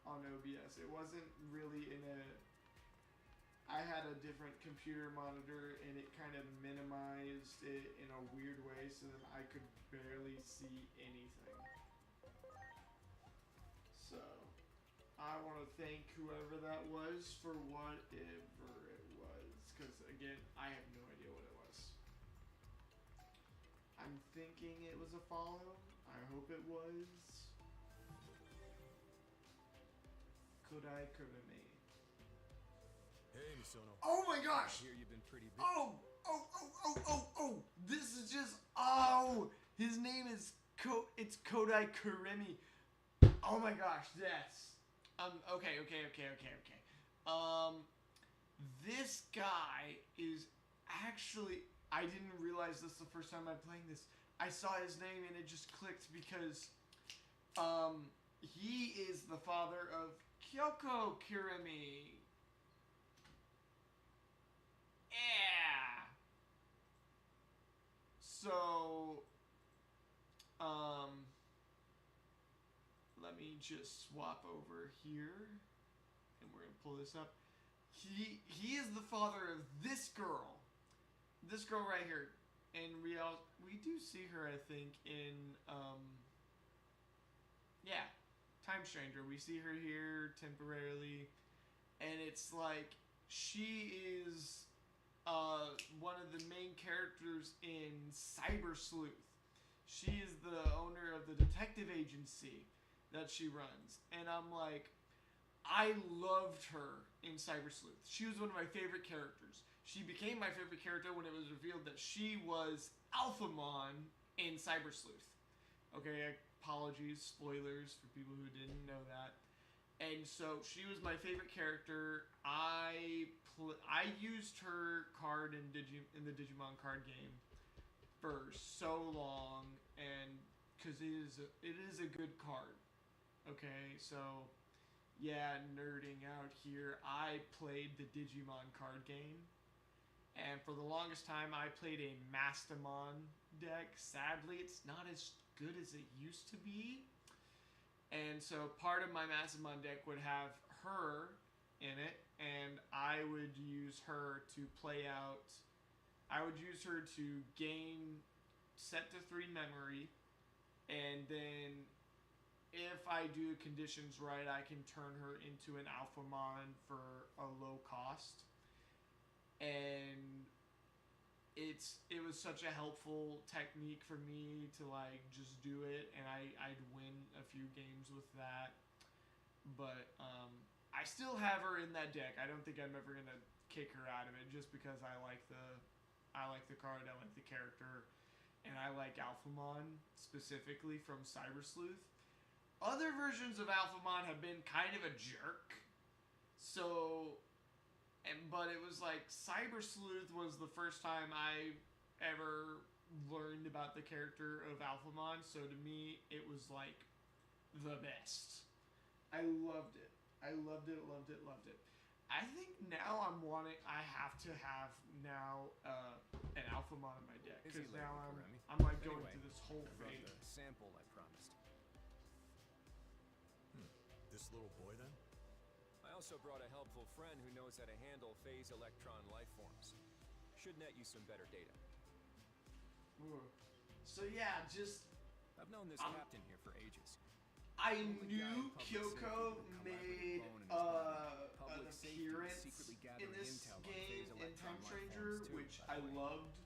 on OBS. It wasn't really I had a different computer monitor and it kind of minimized it in a weird way so that I could barely see anything. So, I want to thank whoever that was for whatever it was, because again, I have no idea what it was. I'm thinking it was a follow. I hope it was. Kodai Kurame. Hey, Misono. Oh my gosh! I hear you've been pretty busy. Oh! This is just, his name is it's Kodai Kuremi. Oh my gosh, that's, okay. This guy is actually, I didn't realize this the first time I'm playing this. I saw his name and it just clicked because, he is the father of Kyoko Kuremi. Yeah. So, let me just swap over here, and we're gonna pull this up. He is the father of this girl right here, and we do see her, I think, in Time Stranger. We see her here temporarily, and it's like she is one of the main characters in Cyber Sleuth. She is the owner of the detective agency that she runs. And I'm like, I loved her in Cyber Sleuth. She was one of my favorite characters. She became my favorite character when it was revealed that she was Alphamon in Cyber Sleuth. Okay, apologies, spoilers for people who didn't know that. And so she was my favorite character. I used her card in the Digimon card game for so long, and because it is a good card. Okay, so yeah, nerding out here. I played the Digimon card game, and for the longest time, I played a Mastamon deck. Sadly, it's not as good as it used to be. And so part of my Mastamon deck would have her in it, and I would use her to play out. I would use her to gain set to 3 memory, and then if I do conditions right, I can turn her into an Alphamon for a low cost. And it was such a helpful technique for me to like just do it, and I'd win a few games with that. But I still have her in that deck. I don't think I'm ever gonna kick her out of it just because I like the card, I like the character, and I like Alphamon specifically from Cyber Sleuth. Other versions of Alphamon have been kind of a jerk. But it was like Cyber Sleuth was the first time I ever learned about the character of Alphamon, so to me it was like the best. I loved it. I loved it. I think now I have to have now an Alphamon in my deck, because now I'm like going through this whole I brought phase. the sample I promised. This little boy then? I also brought a helpful friend who knows how to handle phase electron life forms. Should net you some better data. Ooh. So yeah, just I've known this captain here for ages. I Only guy knew in public Kyoko safety with a made collaborative bone in his body. an Public safety is appearance secretly in gathering this intel on game phase in electron Time life Stranger, forms too, which by I the way. loved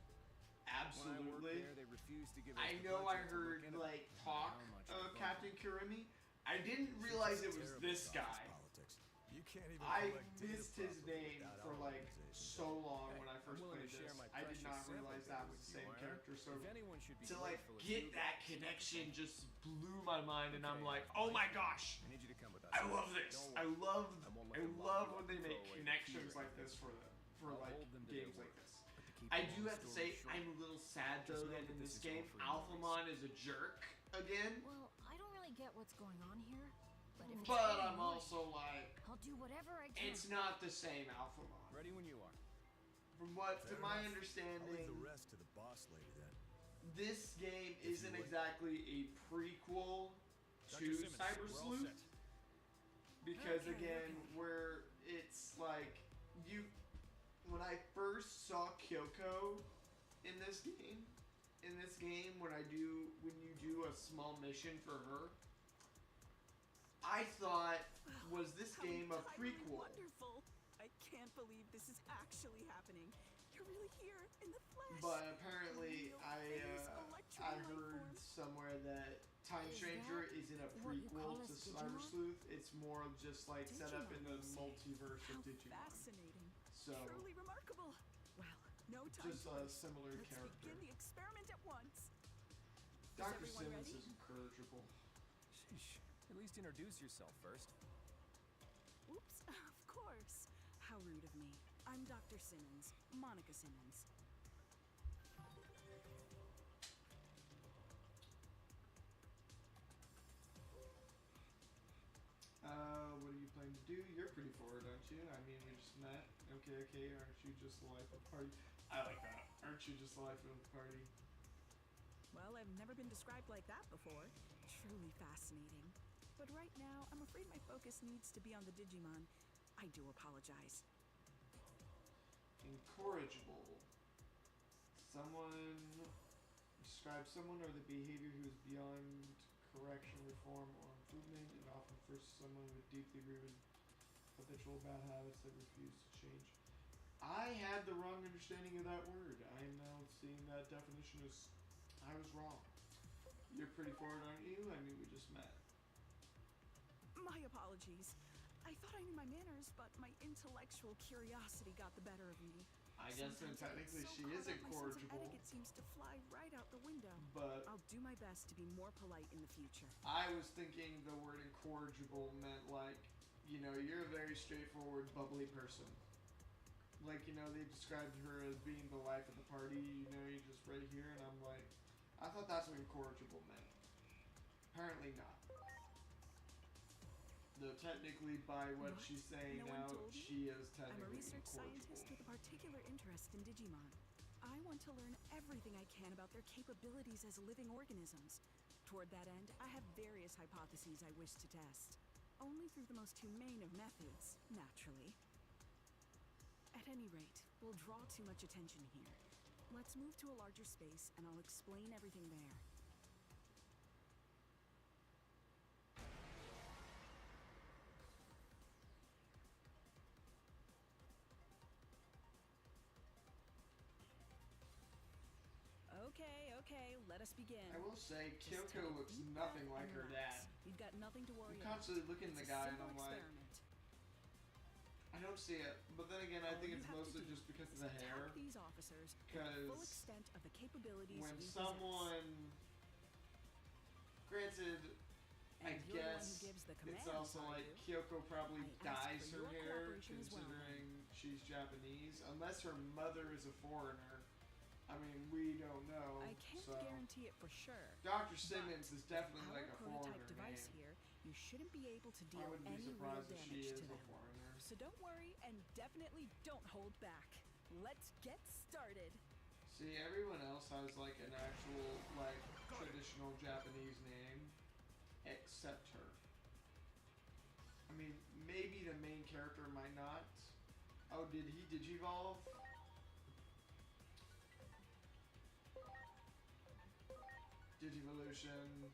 When I worked absolutely. there, they refused to give us I the know I budget to heard look into it, like no matter talk how much of I Captain bugged them. Kirimi. I didn't realize it was Terrible this office guy. politics. You can't even I collect data missed his properly name without for our like organization. so long Hey, when I I'm first willing played to share this. my I did precious not sample realize data that with was the you, same Ira. character. So If anyone should be to like grateful, it's get you that guys. connection just blew my mind, and I'm Okay, like, oh my gosh, I need you to come with us. I love this. Don't I worry. love I won't I let them lock love you when up they and make throw away the connections key or like this anything. for I'll like hold them to their games like word. this. But to keep I the do long have to story say short, I'm a little sad just though know that that in this this is all game for your Alphamon is a jerk again. Well, I don't really get what's going on here, but if it's But really I'm annoying, also like, I'll do whatever I can. it's not the same Alphamon. Ready when you are. From what, to Fair my enough. I'll understanding, leave the rest to the boss lady then. this game If you isn't would. exactly a prequel to Dr. Simmons, Cyber we're all Sleuth, set. because Okay, again, okay. where it's like when I first saw Kyoko in this game, when you do a small mission for her, I thought, was this How game a entirely prequel? Wonderful! I can't believe this is actually happening. You're really here in the flesh. But apparently, Real I phase electron I life heard forms. somewhere that Time Is Stranger that isn't a what you prequel call to us Cyber Digimon? Sleuth. It's more of just like set up in the Digimon, you say? multiverse How of Digimon. fascinating. So Truly remarkable. Well, no time just to a waste. similar Let's character. begin the experiment at once. Dr. everyone Simmons ready? is incorrigible. Sheesh. At least introduce yourself first. Oops, of course. How rude of me. I'm Dr. Simmons, Monica Simmons. What are you planning to do? You're pretty forward, aren't you? I mean, we just met. Okay. Aren't you just the life of the party? I like that. Aren't you just the life of the party? Well, I've never been described like that before. Truly fascinating. But right now, I'm afraid my focus needs to be on the Digimon. I do apologize. Incorrigible. Describe someone or the behavior who is beyond correction, reform, or improvement, and often refers to someone with deeply rooted habitual bad habits that refuse to change. I had the wrong understanding of that word. I'm now seeing that definition as I was wrong. You're pretty forward, aren't you? I mean, we just met. My apologies. I thought I knew my manners, but my intellectual curiosity got the better of me. I guess then Sometimes I technically get so she caught is up, my sense of incorrigible, etiquette seems to fly right out the window. but I'll do my best to be more polite in the future. I was thinking the word incorrigible meant like you know, you're a very straightforward, bubbly person. Like, you know, they described her as being the life of the party, you know, you're just right here, and I'm like, I thought that's what incorrigible meant. Apparently not. Though technically, by what she's saying No one now, told you? she is I'm a technically research incorrigible. scientist with a particular interest in Digimon. I want to learn everything I can about their capabilities as living organisms. Toward that end, I have various hypotheses I wish to test. Only through the most humane of methods, naturally. At any rate, we'll draw too much attention here. Let's move to a larger space, and I'll explain everything there. Okay, let us begin. I will say, Just take Kyoko a looks deep nothing breath like and her relax. dad. You've got nothing to worry I'm about. constantly looking at It's the a guy and simple I'm like, experiment. I don't see it. But then again, I All think you it's have to mostly do just because of is the attack hair. these officers with the full Because extent of the capabilities when we someone, granted, I And you're the one who guess gives the it's commands, also are like you? Kyoko probably I ask dyes for her your hair, cooperation as well, considering she's Japanese, unless her mother is a foreigner. I mean, we don't know. I can't so. guarantee it for sure. Dr. Simmons is definitely Our like a prototype foreigner device name. here, you shouldn't be able to I deal wouldn't be any real surprised if she damage is to a them. foreigner. So don't worry and definitely don't hold back. Let's get started. See, everyone else has like an actual, like, traditional Japanese name, except her. I mean, maybe the main character might not. Oh, did he digivolve? Digivolution.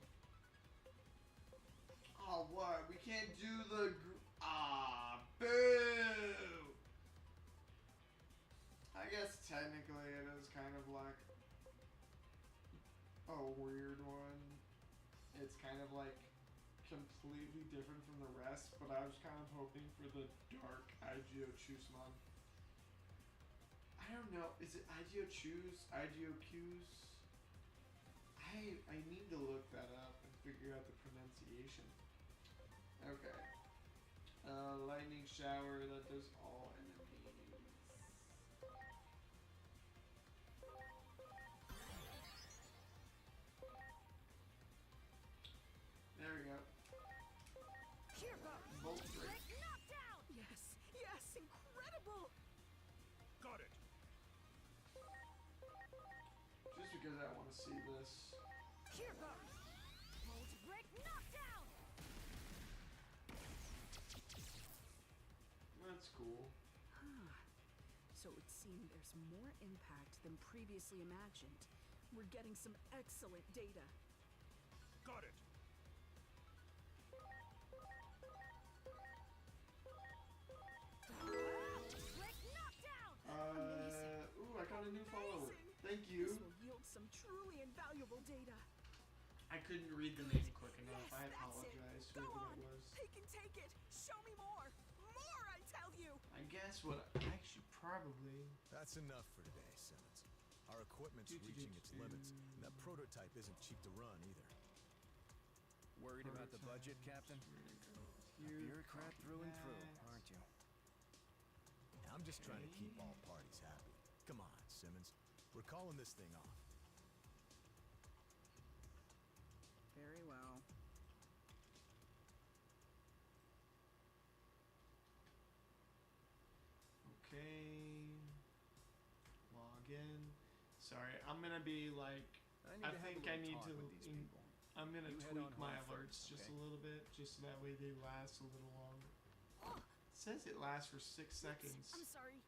Oh, what? We can't do the. Boo! I guess technically it is kind of like a weird one. It's kind of like completely different from the rest, but I was kind of hoping for the dark Igeo Chusmon. I don't know. Is it Igeo Chus? Igeo Q's? I need to look that up and figure out the pronunciation. Okay. Lightning shower that does all enemies. There we go. Bolt break. Yes, incredible! Got it. Just because I want to see this. That's cool. So it seems there's more impact than previously imagined. We're getting some excellent data. Got it. Ooh, I got a new follower. Amazing. Thank This you. will yield some truly invaluable data. I couldn't read the name quick enough. Yes, I that's it. apologize, Go whoever on. that was. They can take it. Show me more. More, I tell you. I guess what I should probably. That's enough for today, Simmons. Our equipment's reaching its limits, and that prototype isn't cheap to run either. Worried about the budget, Captain? A bureaucrat through and through, aren't you? I'm just trying to keep all parties happy. Come on, Simmons. We're calling this thing off. Very well. Okay. Log in. Sorry, I'm gonna be like. I think I need to. I'm gonna You head tweak on my home alerts first, just okay? a little bit, just so that way they last a little longer. It says it lasts for 6 seconds. I'm sorry.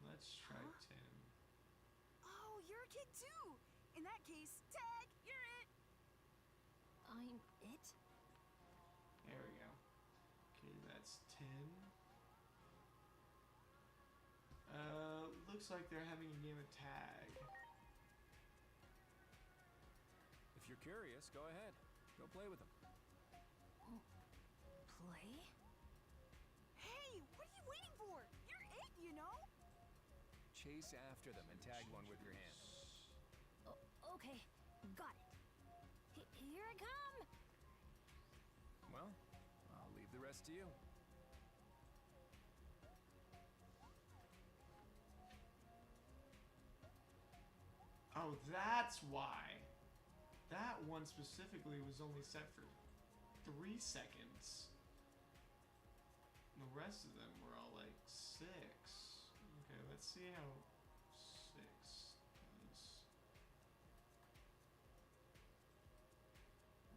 Let's try 10. Oh, you're a kid too. In that case, tag, you're it. I'm it? There we go. Okay, that's 10. Looks like they're having a game of tag. If you're curious, go ahead. Go play with them. Play? Hey, what are you waiting for? You're it, you know? Chase after them and tag one with your hand. Okay, got it. Here I come! Well, I'll leave the rest to you. Oh, that's why. That one specifically was only set for 3 seconds. The rest of them were all like 6. Okay, let's see how 6 does.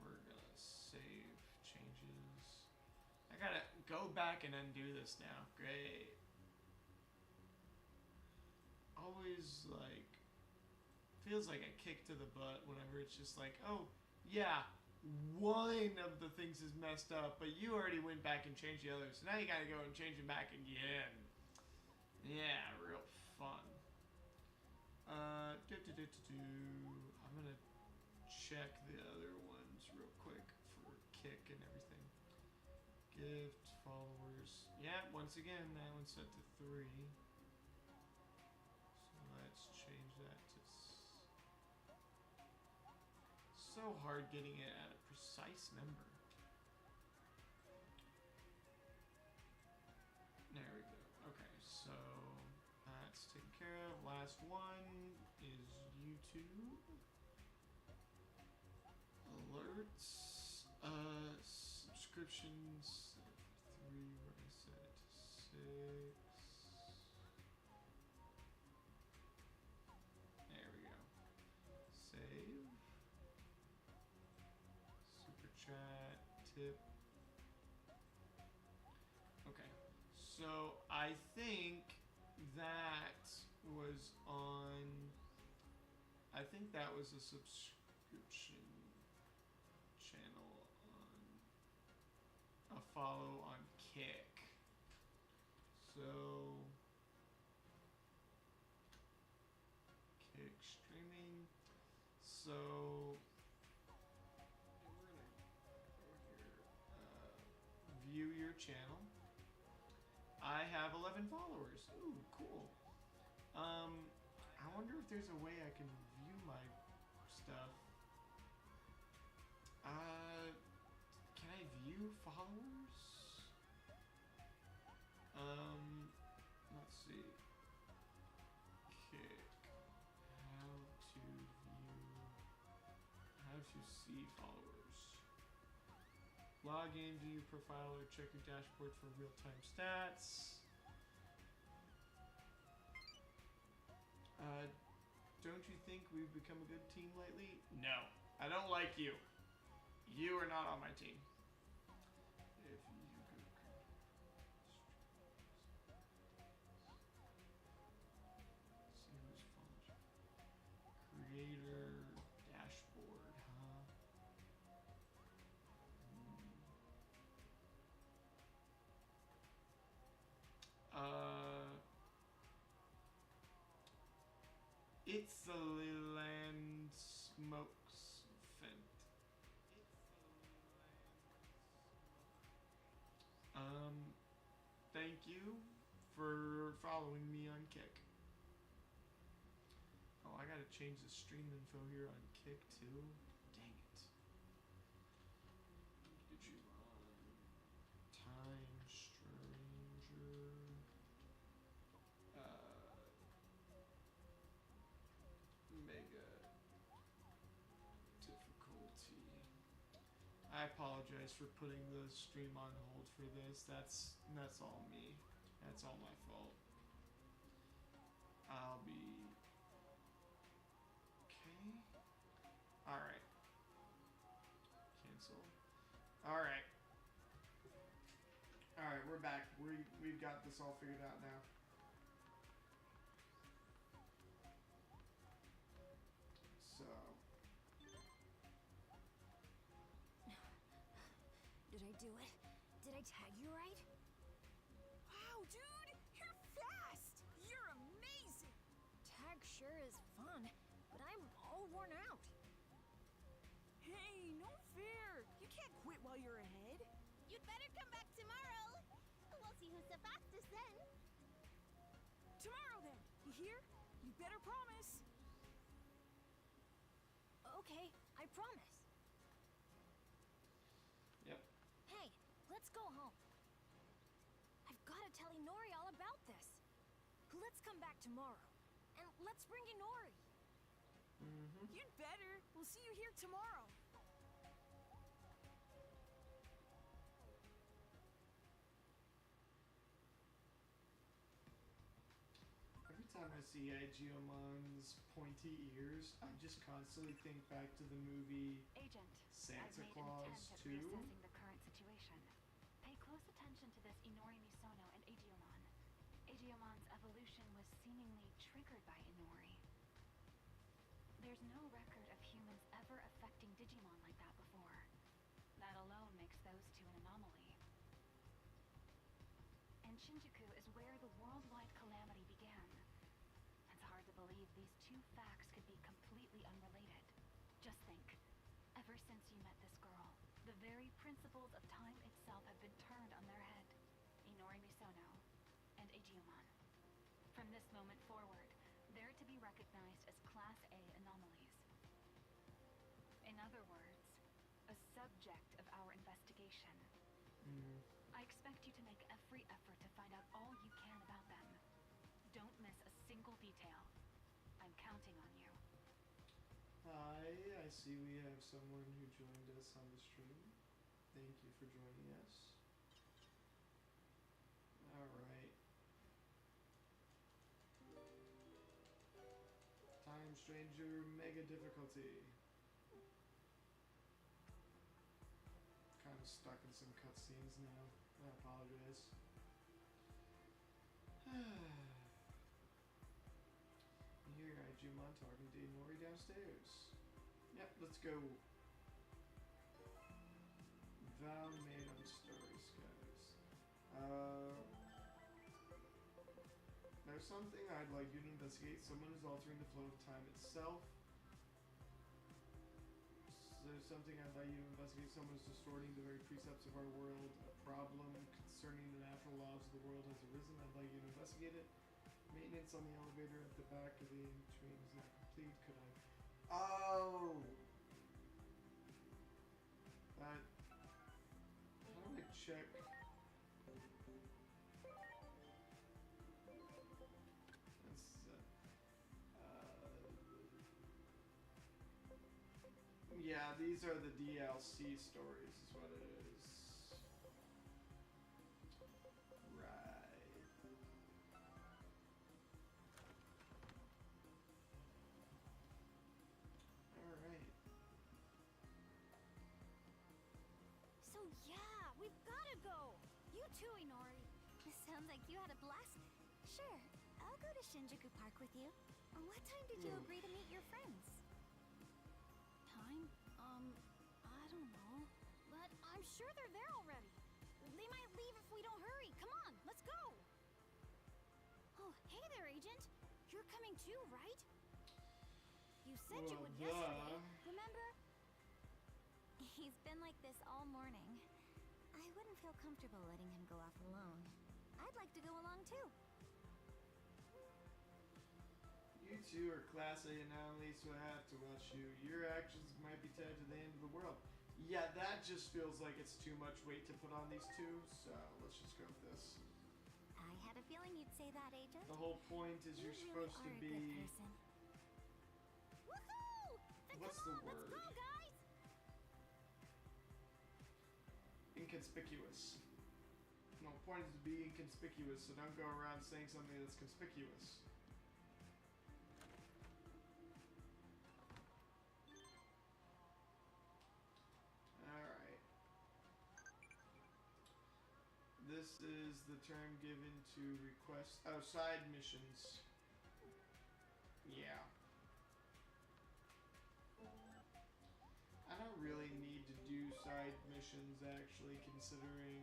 We're gonna save changes. I gotta go back and undo this now. Great. Always like feels like a kick to the butt whenever it's just like, oh yeah, one of the things is messed up, but you already went back and changed the others, so now you gotta go and change them back again. Yeah, real fun. I'm gonna check the other ones real quick for kick and everything. Gift, followers. Yeah, once again, that one's set to 3. So let's change that to... So hard getting it at a precise number. There we go. Okay, so that's taken care of. Last one is YouTube. Alerts. Subscriptions. 3, we're gonna set it to 6. There we go. Save. Super chat. Tip. Okay. So I think that was on... I think that was a subscription channel on... a follow on Kick. So... Kick streaming. So... we're gonna go here. View your channel. I have 11 followers. Ooh, cool. I wonder if there's a way I can view my stuff. Can I view followers? Let's see. Kick. How to see followers. Log in, view your profile, or check your dashboard for real-time stats. Don't you think we've become a good team lately? No, I don't like you. You are not on my team. If you go see who's followed. Creator dashboard, huh? It's the Leland Smokes Fent. Thank you for following me on Kick. Oh, I gotta change the stream info here on Kick too. Dang it. Digimon. Time Stranger. Mega difficulty. I apologize for putting the stream on hold for this. That's all me. That's all my fault. I'll be okay. All right. Cancel. All right. All right, we're back. We've got this all figured out now. So. Did I do it? Did I tag you right? Wow, dude! You're fast! You're amazing! Tag sure is fun, but I'm all worn out. Hey, no fair! You can't quit while you're ahead. You'd better come back tomorrow. We'll see who's the fastest then. Tomorrow then, you hear? You better promise. Okay, I promise. Yep. Hey, let's Let's go home. I've got to tell Inori all about this. Let's come back tomorrow. And let's bring Inori. You'd better. We'll see you here tomorrow. Every time I see Aegeomon's pointy ears, I just constantly think back to the movie Agent, Santa I've made Claus an attempt at 2. reassessing the current situation. Pay close attention to this Inori Misono and Aegeomon. Aegeomon's evolution was seemingly triggered by Inori. There's no record of humans ever affecting Digimon like that before. That alone makes those two an anomaly. And Shinjuku is where the worldwide calamity began. It's hard to believe these two facts could be completely unrelated. Just think, ever since you met this girl, the very principles of time itself have been turned on their head. Inori Misono and Aegeomon. From this moment forward, they're to be recognized as Class A anomalies. In other words, a subject of our investigation. I expect you to make every effort to find out all you can about them. Don't miss a single detail. I'm counting on you. Hi, I see we have someone who joined us on the stream. Thank you for joining us. Alright. Time Stranger Mega Difficulty. Kind of stuck in some cutscenes now. I apologize. You hear Digimon talking to Inori downstairs. Yep, let's go. Thou made on Starry Skies. There's something I'd like you to investigate. Someone is altering the flow of time itself. There's something I'd like you to investigate. Someone is distorting the very precepts of our world. A problem concerning the natural laws of the world has arisen. I'd like you to investigate it. Maintenance on the elevator at the back of the in-between is not complete. Could I... Oh! That... How do I check... Yeah, these are the DLC stories, is what it is. Right. Alright. So yeah, we've gotta go. You too, Inori. Sounds like you had a blast. Sure, I'll go to Shinjuku Park with you. What time did you agree to meet your friends? Time? I don't know. But I'm sure they're there already. They might leave if we don't hurry. Come on, let's go. Oh, hey there, Agent. You're coming too, right? You said you would yesterday, remember? He's been like this all morning. I wouldn't feel comfortable letting him go off alone. I'd like to go along too. You two are Class A anomalies, so I have to watch you. Your actions might be tied to the end of the world. Yeah, that just feels like it's too much weight to put on these two, so let's just go with this. I had a feeling you'd say that, Agent. The whole point is you're supposed to be... Good person. Woohoo! What's Come the on, word? let's go, guys! Inconspicuous. No, the point is to be inconspicuous, so don't go around saying something that's conspicuous. Alright. This is the term given to request... Oh, side missions. Yeah. I don't really need to do side missions, actually, considering...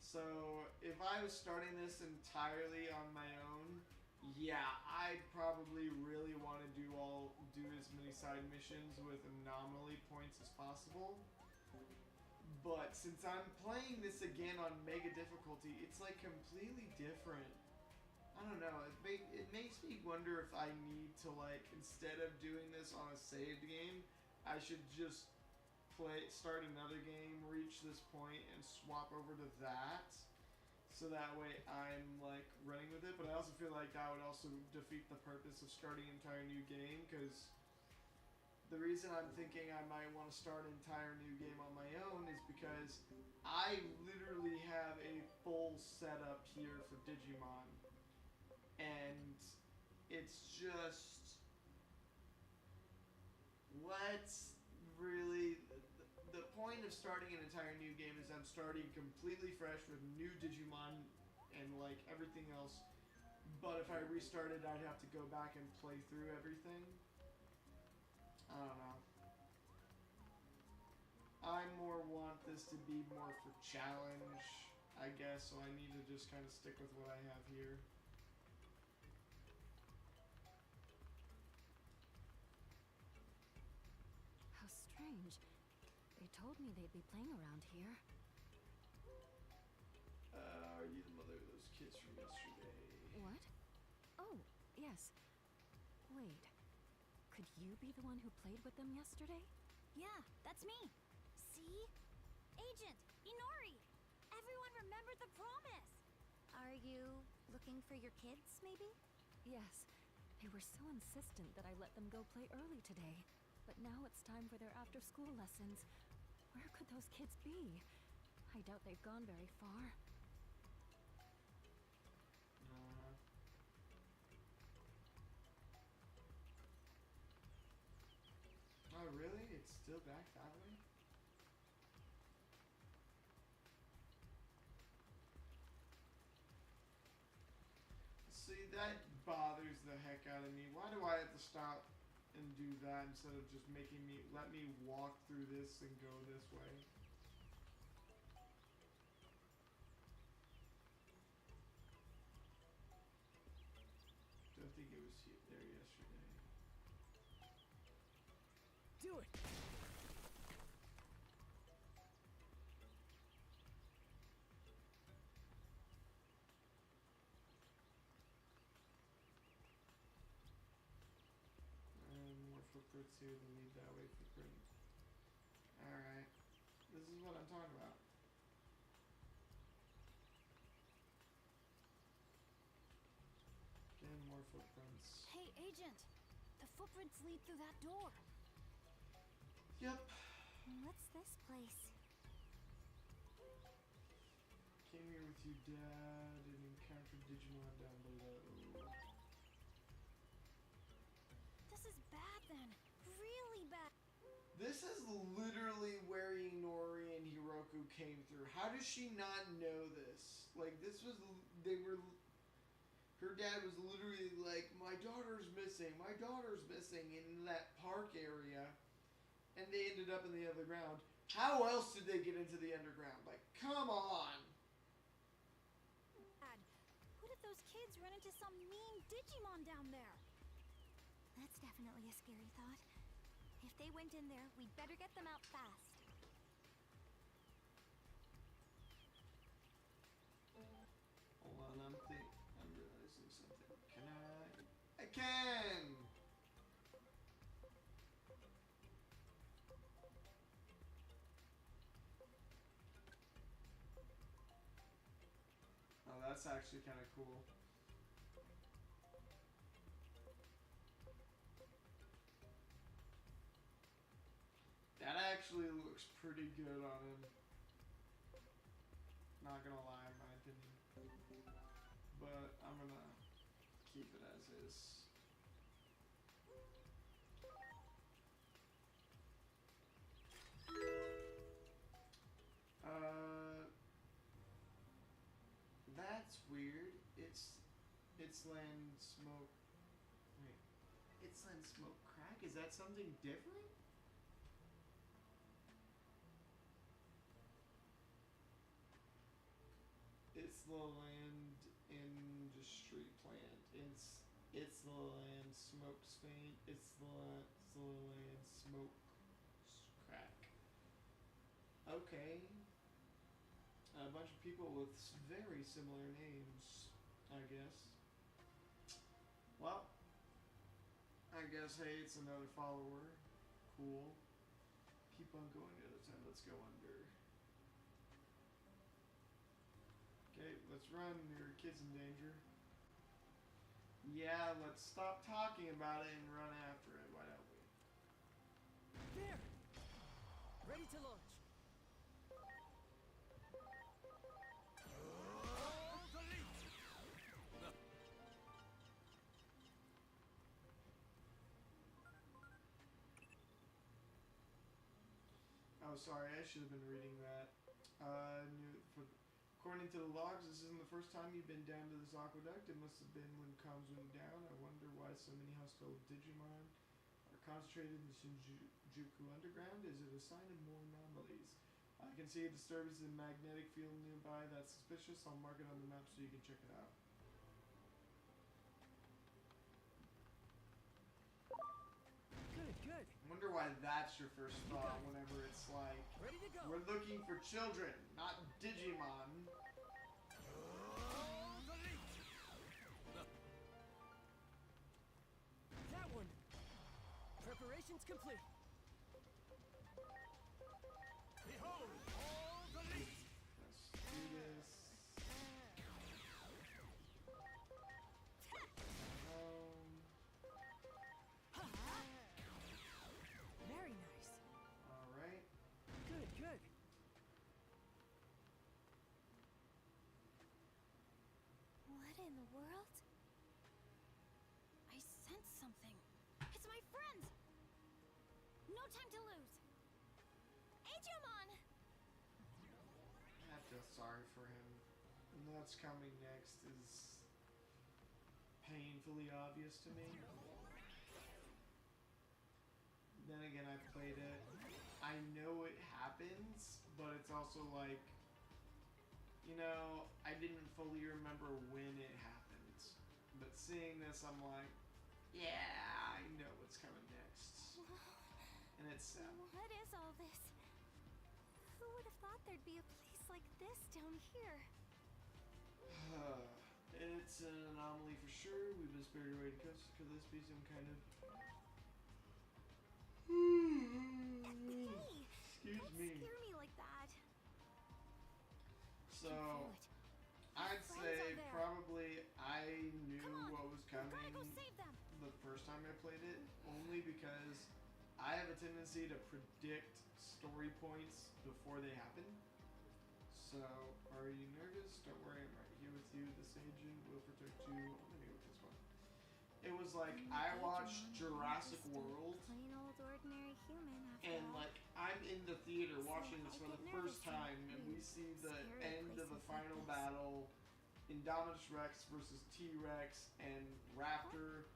So, if I was starting this entirely on my own, yeah, I'd probably really want to do as many side missions with anomaly points as possible. But since I'm playing this again on mega difficulty, it's like completely different. I don't know, it makes me wonder if I need to, like, instead of doing this on a saved game, I should just start another game, reach this point, and swap over to that. So that way I'm like running with it, but I also feel like that would also defeat the purpose of starting an entire new game, because the reason I'm thinking I might want to start an entire new game on my own is because I literally have a full setup here for Digimon. And it's just... what's really... The point of starting an entire new game is I'm starting completely fresh with new Digimon and like everything else. But if I restarted, I'd have to go back and play through everything. I don't know. I more want this to be more for challenge, I guess, so I need to just kind of stick with what I have here. How strange. They told me they'd be playing around here. Are you the mother of those kids from yesterday? What? Oh, yes. Wait. Could you be the one who played with them yesterday? Yeah, that's me. See? Agent, Inori! Everyone remembered the promise! Are you looking for your kids, maybe? Yes. They were so insistent that I let them go play early today. But now it's time for their after-school lessons. Where could those kids be? I doubt they've gone very far. Oh, really? It's still back that way? See, that bothers the heck out of me. Why do I have to stop and do that instead of just let me walk through this and go this way? Don't think it was there yesterday. Do it! More footprints here than lead that way footprint. Alright. This is what I'm talking about. Again, more footprints. Hey, Agent! The footprints lead through that door. Yep. What's this place? Came here with your dad and encountered Digimon down below. This is bad then. Really bad. This is literally where Inori and Hiroku came through. How does she not know this? Like, this was... Her dad was literally like, my daughter's missing in that park area. And they ended up in the underground. How else did they get into the underground? Like, come on! Dad, what if those kids run into some mean Digimon down there? That's definitely a scary thought. If they went in there, we'd better get them out fast. Hold on, I'm realizing something. Can I can! Oh, that's actually kind of cool. That actually looks pretty good on him. Not gonna lie, in my opinion. But I'm gonna keep it as is. That's weird. It's land smoke. Wait. It's land smoke crack? Is that something different? It's the land industry plant. It's the land smoke stain. It's the land smoke crack. Okay. A bunch of people with very similar names, I guess. Well, I guess, hey, it's another follower. Cool. keep on going the other time. Let's go under. Okay, let's run. Your kid's in danger. Yeah, let's stop talking about it and run after it. Why don't we? There! Ready to launch. Oh, sorry, I should have been reading that. According to the logs, this isn't the first time you've been down to this aqueduct. It must have been when comms went down. I wonder why so many hostile Digimon are concentrated in Shinjuku Underground. Is it a sign of more anomalies? I can see a disturbance in the magnetic field nearby. That's suspicious. I'll mark it on the map so you can check it out. Good. I wonder why that's your first thought whenever it's like, Ready to go. we're looking for children, not Digimon. That one. Preparations complete. Behold, all the lead. Let's do this. Very nice. Alright. Good. What in the world? I sense something. It's my friends! No time to lose! Digimon! I feel sorry for him. And what's coming next is painfully obvious to me. Then again, I've played it. I know it happens, but it's also like, you know, I didn't fully remember when it happened. But seeing this, I'm like, yeah, I know what's coming next. And it's sad. What is all this? Who would have thought there'd be a place like this down here? It's an anomaly for sure. We've been spirited away to coast. Could this be some kind of... Hey! Excuse Don't me. scare me like that. So, Feel it. I'd friends say are there. probably I knew Come on, what was we coming gotta go save them! the first time I played it, only because I have a tendency to predict story points before they happen. So, are you nervous? Don't worry, I'm right here with you. This agent will protect you. I'm gonna go with this one. It was like, I watched Jurassic World, Plain old ordinary human after and all. like, I'm in the theater watching this I for the get first nervous in time, and we weird, see the scary end of the places like final this. battle, Indominus Rex versus T-Rex and Raptor,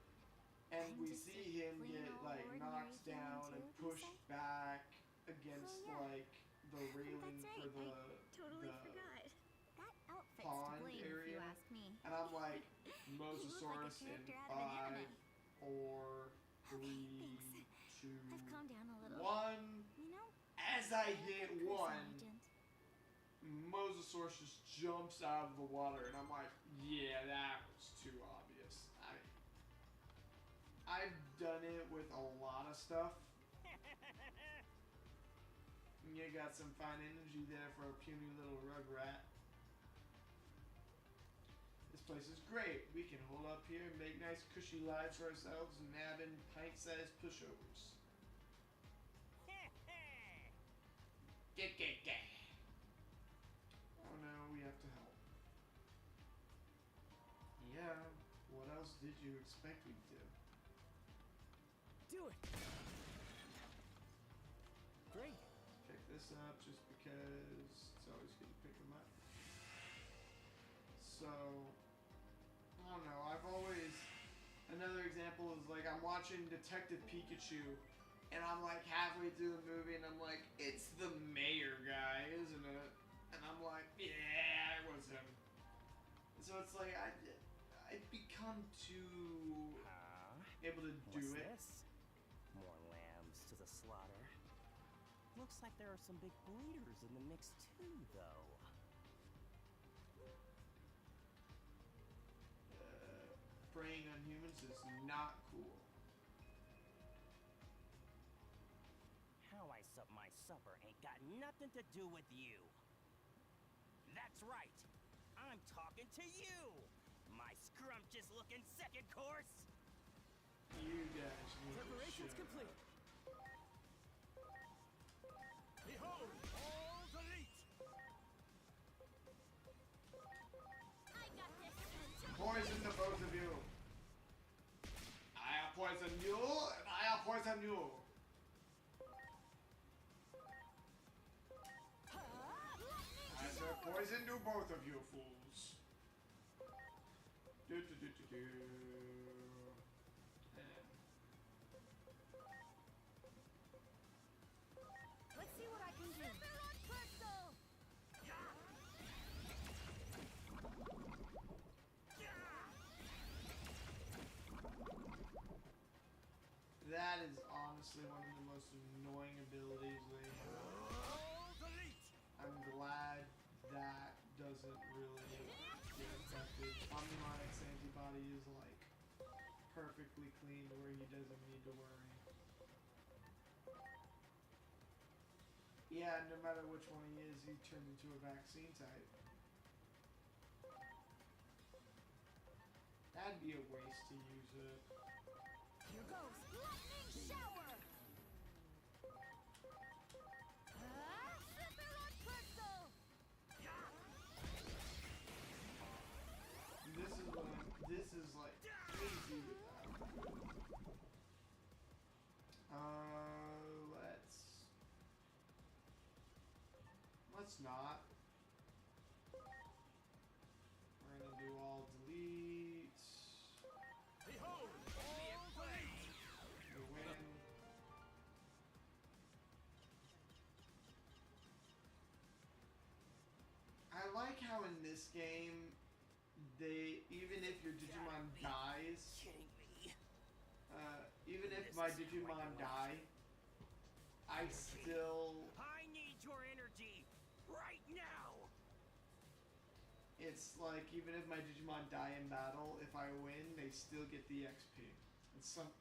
and And we just a see him plain get old like ordinary knocked human down and too, you pushed say? back against Oh, yeah. like the railing That's for right, the Totally the forgot. That outfit's to pond blame, if area, you ask me. and I'm like, You look like a Mosasaurus in character out of an 5, anime. 4, 3, thanks. 2, I've calmed down a little. 1. You know, As I I'm hit a person 1, agent. Mosasaurus just jumps out of the water, and I'm like, yeah, that was too obvious. I've done it with a lot of stuff. You got some fine energy there for a puny little rugrat. This place is great. We can hole up here and make nice cushy lives for ourselves and nabbing pint-sized pushovers. Oh no, we have to help. Yeah, what else did you expect we'd do? Do it. Great. Pick this up just because it's always good to pick them up. So, I don't know, I've always, another example is like I'm watching Detective Pikachu and I'm like halfway through the movie and I'm like, it's the mayor guy, isn't it? And I'm like, yeah, it was him. And so it's like, I've become too able to do What's it. this? More lambs to the slaughter. Looks like there are some big bleeders in the mix too, though. Preying on humans is not cool. How I up my supper ain't got nothing to do with you. That's right. I'm talking to you, my scrumptious-looking second course. You guys need Preparations to shut complete. Behold, all delete! I got this. Poison the both of you. I poison you, and I poison you. I shall poison you both of you fools. Do do do do do. Let's see what I can do. That is honestly one of the most annoying abilities they have. All delete! I'm glad that doesn't really get affected. Omnimonix antibody is like perfectly clean where he doesn't need to worry. Yeah, no matter which one he is, he turned into a vaccine type. That'd be a waste to use it. Here goes. Lightning shower. Sephiroth crystal. This is like easy without. Let's not. We're gonna do all delete. Behold, all delete! You win. I like how in this game, even if your Digimon dies, Kidding me? even if my Digimon die, I still, I need your energy right now. it's like even if my Digimon die in battle, if I win, they still get the XP.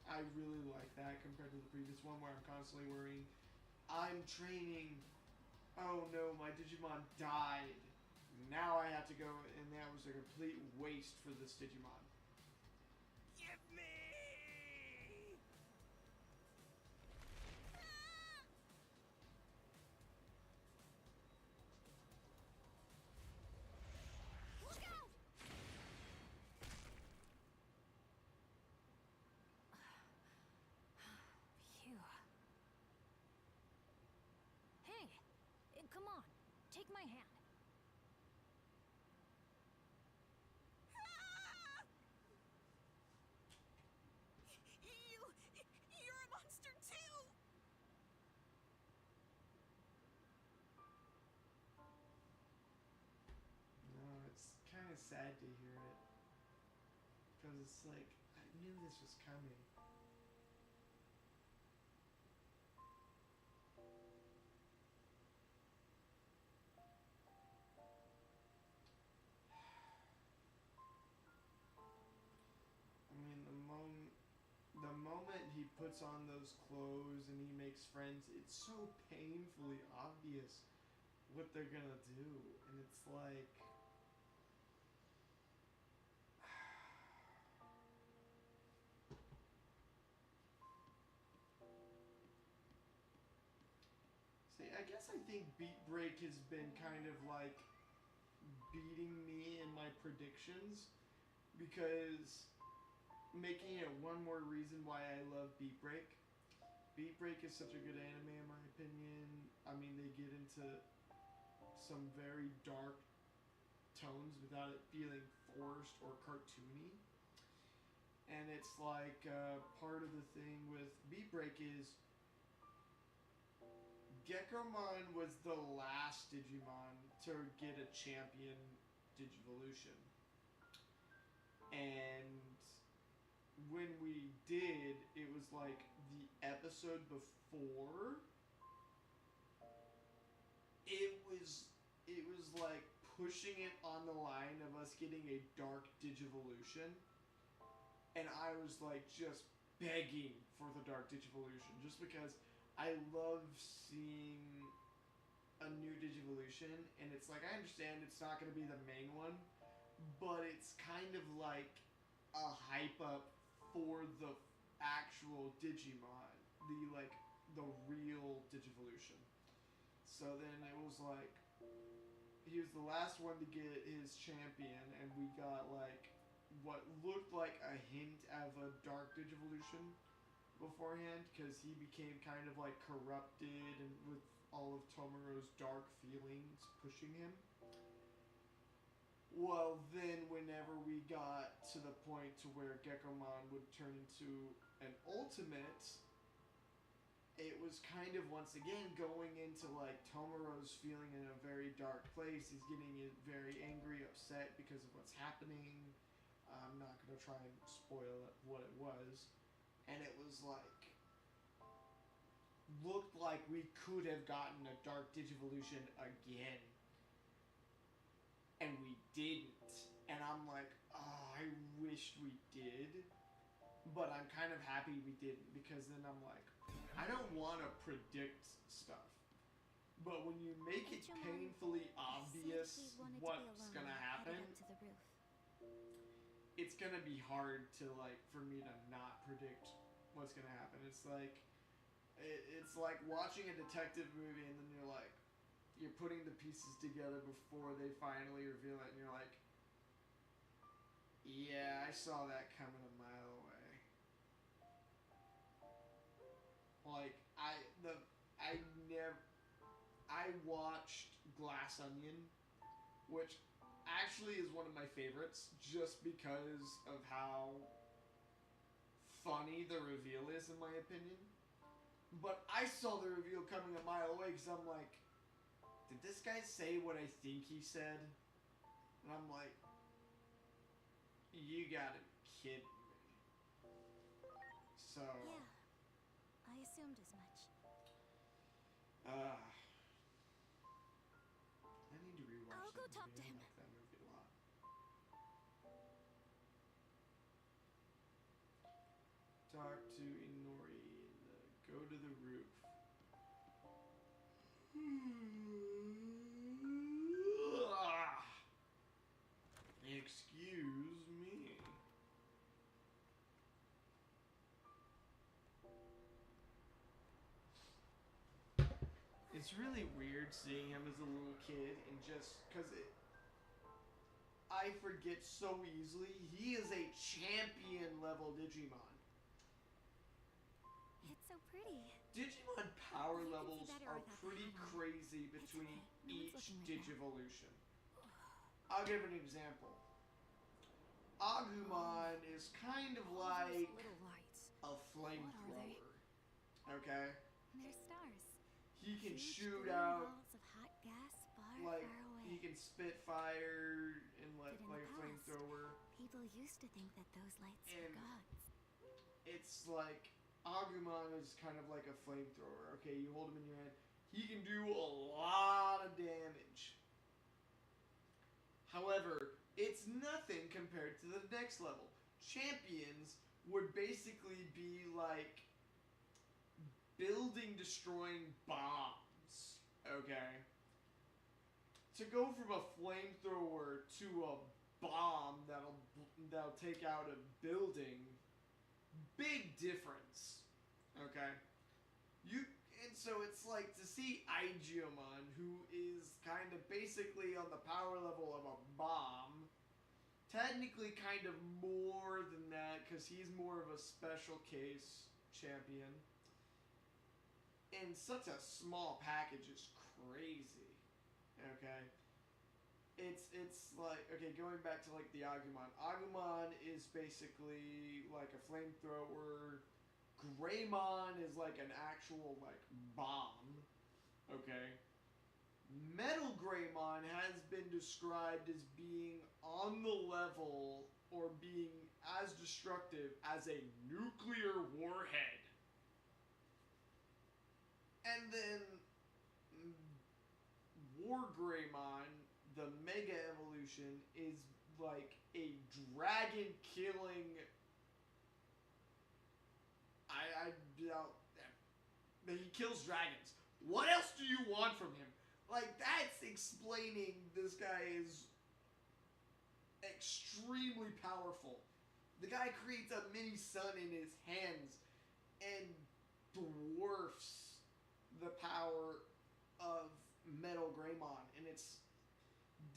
I really like that compared to the previous one where I'm constantly worrying, I'm training, oh no, my Digimon died. Now I have to go, and that was a complete waste for this Digimon. Give me! Look out! Phew. Hey, come on. Take my hand. You're a monster too! No, it's kind of sad to hear it. Because it's like, I knew this was coming. I mean, the moment he puts on those clothes and he makes friends, it's so painfully obvious what they're gonna do. And it's like, see, I guess I think Beat Break has been kind of like beating me in my predictions because making it one more reason why I love Beat Break. Beat Break is such a good anime in my opinion. I mean, they get into some very dark tones without it feeling forced or cartoony. And it's like part of the thing with Beat Break is Gekomon was the last Digimon to get a champion Digivolution. And when we did, it was like the episode before. It was like pushing it on the line of us getting a dark Digivolution. And I was like just begging for the dark Digivolution just because I love seeing a new Digivolution, and it's like, I understand it's not going to be the main one, but it's kind of like a hype up for the actual Digimon, the real Digivolution. So then it was like, he was the last one to get his champion, and we got like what looked like a hint of a dark Digivolution beforehand, because he became kind of like corrupted and with all of Tomoro's dark feelings pushing him. Well, then whenever we got to the point to where Gekomon would turn into an ultimate, it was kind of once again going into like Tomoro's feeling in a very dark place. He's getting very angry, upset because of what's happening. I'm not going to try and spoil what it was. And it was like, looked like we could have gotten a Dark Digivolution again. And we didn't. And I'm like, oh, I wished we did. But I'm kind of happy we didn't, because then I'm like, I don't want to predict stuff. But when you make it painfully obvious what's going to happen, it's going to be hard to, like, for me to not predict what's going to happen. It's like watching a detective movie, and then you're putting the pieces together before they finally reveal it, and you're like, yeah, I saw that coming a mile away. Like, I watched Glass Onion, which actually is one of my favorites, just because of how funny the reveal is, in my opinion. But I saw the reveal coming a mile away, because I'm like, did this guy say what I think he said? And I'm like, you gotta be kidding me. So... yeah, I assumed as much. I need to rewatch I'll go that talk to movie. him. I like that movie a lot. Talk to Inori. Go to the roof. Excuse me. It's really weird seeing him as a little kid, and just because I forget so easily, he is a champion level Digimon. It's so pretty. Digimon power You can see levels better are without the pretty hat on. crazy It's between okay. No one's each looking right Digivolution. I'll give an example. Agumon is kind of All like those little lights. a flamethrower. Okay? They're stars. He can Huge shoot glowing out, balls of hot gas far, like, far away. he can spit fire and But in like the a past, flamethrower. people used to think that those lights were And gods. it's like, Agumon is kind of like a flamethrower. Okay, you hold him in your hand. He can do a lot of damage. However, it's nothing compared to the next level. Champions would basically be like building destroying bombs. Okay? To go from a flamethrower to a bomb that'll take out a building, big difference. Okay? And so it's like to see Aigiomon, who is kind of basically on the power level of a bomb, technically kind of more than that, because he's more of a special case champion, in such a small package is crazy. Okay? It's like, okay, going back to like the Agumon. Agumon is basically like a flamethrower. Greymon is like an actual like bomb. Okay? Metal Greymon has been described as being on the level or being as destructive as a nuclear warhead. And then War Greymon, the Mega Evolution, is like a dragon killing. that he kills dragons. What else do you want from him? Like, that's explaining this guy is extremely powerful. The guy creates a mini sun in his hands and dwarfs the power of Metal Greymon. And it's...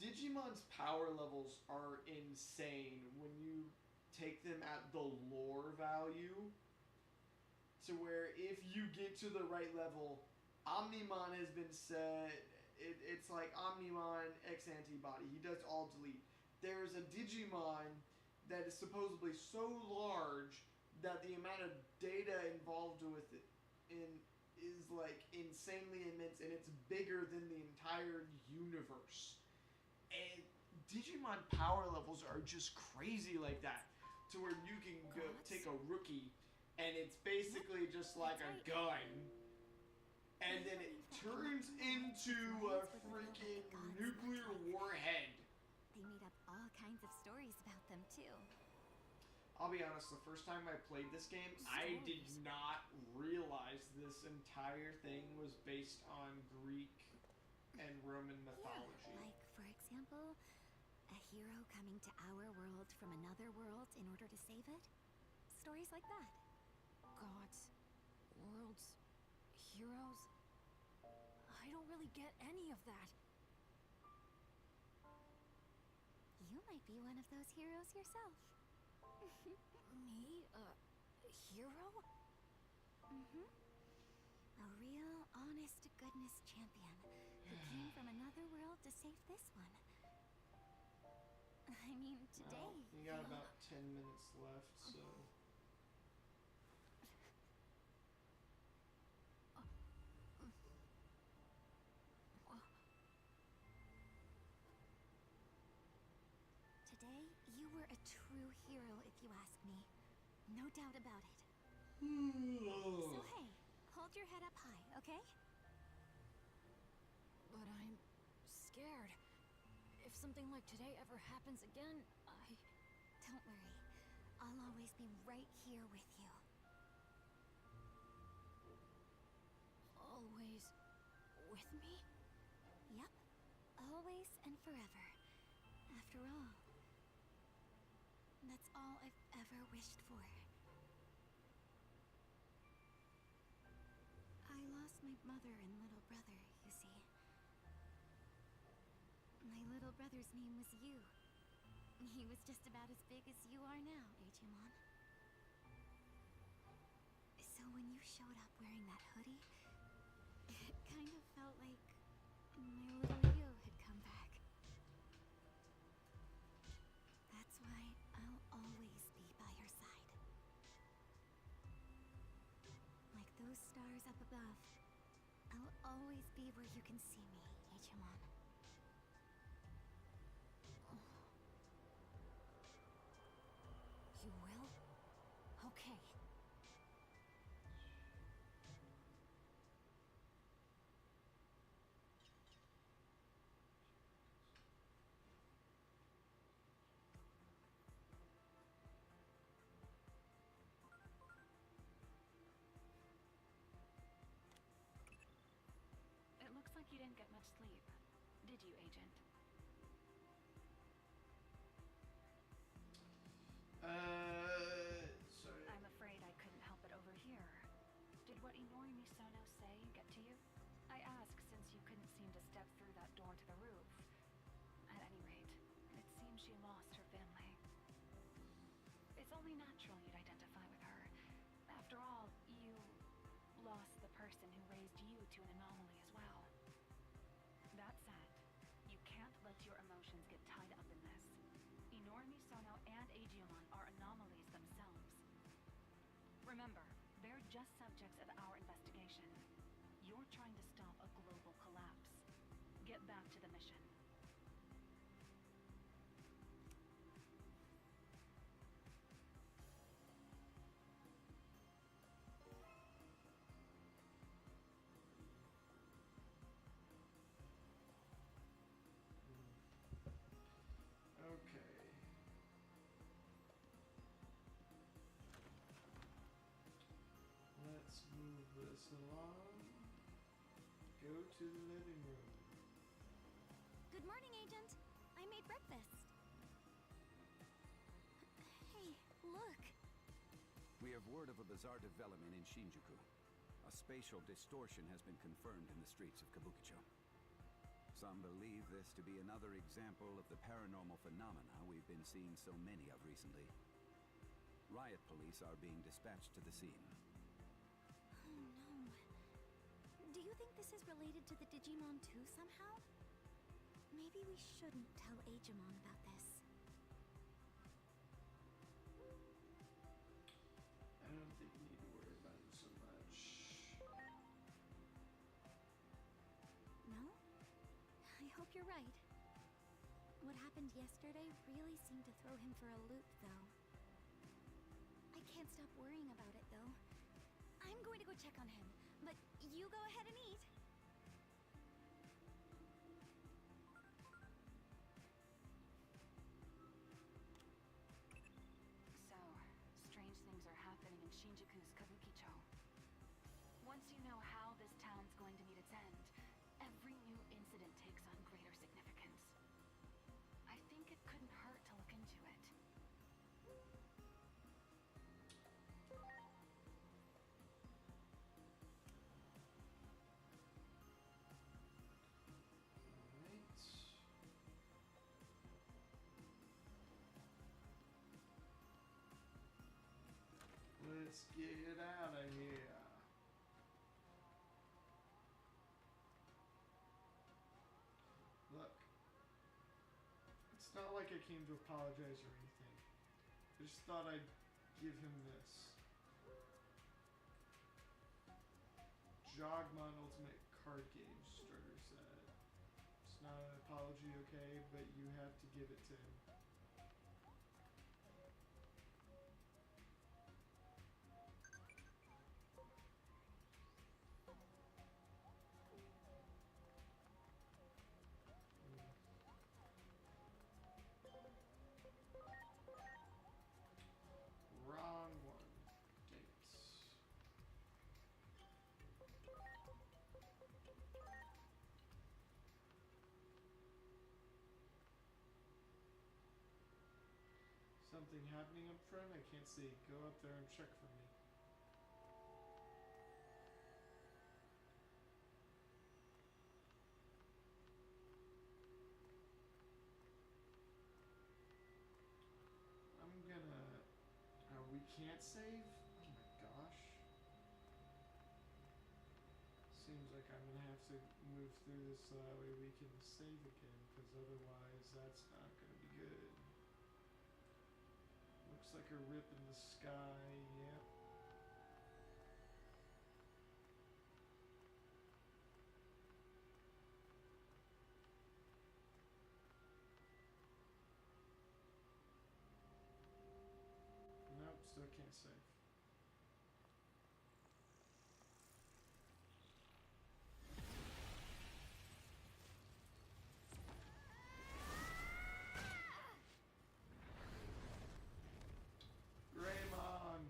Digimon's power levels are insane when you take them at the lore value. To where if you get to the right level, Omnimon has been set... It's like Omnimon X antibody. He does all delete. There's a Digimon that is supposedly so large that the amount of data involved with it is like insanely immense, and it's bigger than the entire universe. And Digimon power levels are just crazy like that, to where you can go take a rookie and it's basically just like a gun, and then it turns into a freaking nuclear warhead. They made up all kinds of stories about them, too. I'll be honest, the first time I played this game, I did not realize this entire thing was based on Greek and Roman mythology. Yeah, like, for example, a hero coming to our world from another world in order to save it. Stories like that. Gods, worlds, heroes. I don't really get any of that. You might be one of those heroes yourself. Me? A hero? Mm-hmm. A real, honest-to-goodness champion who came from another world to save this one. I mean, today... Well, you got about 10 minutes left, so... Today, you were a true hero, if you ask me. No doubt about it. So hey, hold your head up high, okay? But I'm scared. If something like today ever happens again, Don't worry. I'll always be right here with you. Always with me? Yep. Always and forever. After all, that's all I've ever wished for. I lost my mother and little brother, you see. My little brother's name was Yu. He was just about as big as you are now, Digimon. So when you showed up wearing that hoodie, it kind of felt like my little Yu had come back. That's why I'll always be by your side. Like those stars up above, I'll always be where you can see me, Digimon. You will? Okay. It looks like you didn't get much sleep. Did you, Agent? Sorry. I'm afraid I couldn't help it over here. Did what Inori Misono say get to you? I ask since you couldn't seem to step through that door to the roof. At any rate, it seems she lost her family. It's only natural you'd identify with her. After all, you lost the person who raised you to an anomaly as well. That said, you can't let your emotions get tied up in this. Inori Misono and Agiomon are anomalies themselves. Remember, they're just subjects of our investigation. You're trying to stop a global collapse. Get back to the mission. Okay. Let's move the salon. Go to the living room. Good morning, Agent. I made breakfast. Hey, look. We have word of a bizarre development in Shinjuku. A spatial distortion has been confirmed in the streets of Kabukicho. Some believe this to be another example of the paranormal phenomena we've been seeing so many of recently. Riot police are being dispatched to the scene. Oh no. Do you think this is related to the Digimon too somehow? Maybe we shouldn't tell Agemon about this. I don't think we need to worry about it so much. No? I hope you're right. What happened yesterday really seemed to throw him for a loop, though. I can't stop worrying about it, though. I'm going to go check on him, but you go ahead and eat. So, strange things are happening in Shinjuku's Kabukicho. Once you know how this town's going to meet its end, every new incident takes on greater significance. I think it couldn't hurt to look into it. Let's get out of here. Look, it's not like I came to apologize or anything. I just thought I'd give him this. Jogmon Ultimate Card Game Starter Set. It's not an apology, okay, but you have to give it to him. Wrong one. Dates. Something happening up front? I can't see. Go up there and check for me. I'm gonna... we can't save? Oh my gosh. Seems like I'm gonna have to move through this so that way we can save again, because otherwise that's not gonna be good. Looks like a rip in the sky, yep. Nope, still can't save. Greymon!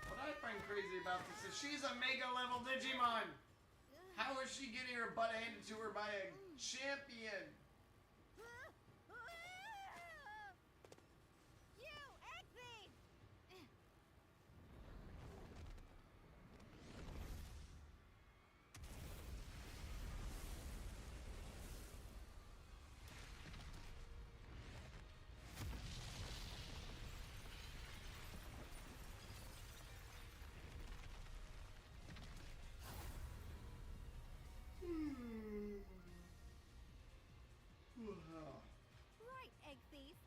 What I find crazy about this is she's a mega level Digimon! How is she getting her butt handed to her by a champion? You, egg thief! Right, egg thief.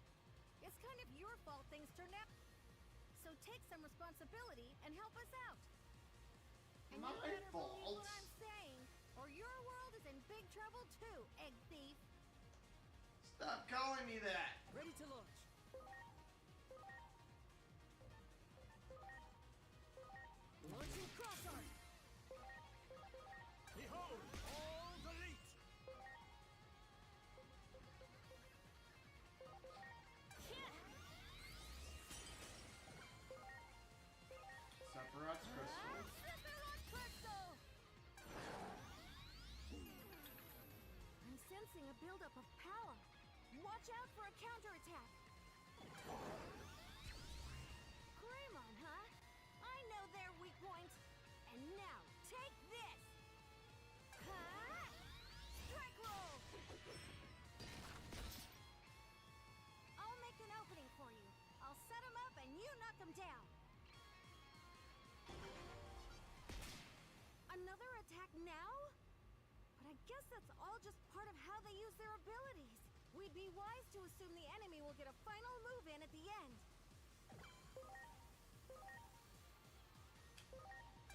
It's kind of your fault things turned out. So take some responsibility and help us out. And My you better fault. believe what I'm saying, or your world is in big trouble too, egg thief. Stop calling me that! Ready to launch. Launching cross arm. Behold, all delete. sensing a buildup of power. Watch out for a counterattack. Greymon, huh? I know their weak points. And now, take this! Huh? Strike roll! I'll make an opening for you. I'll set him up and you knock him down. Another attack now? But I guess that's all just part of how they use their abilities. We'd be wise to assume the enemy will get a final move in at the end.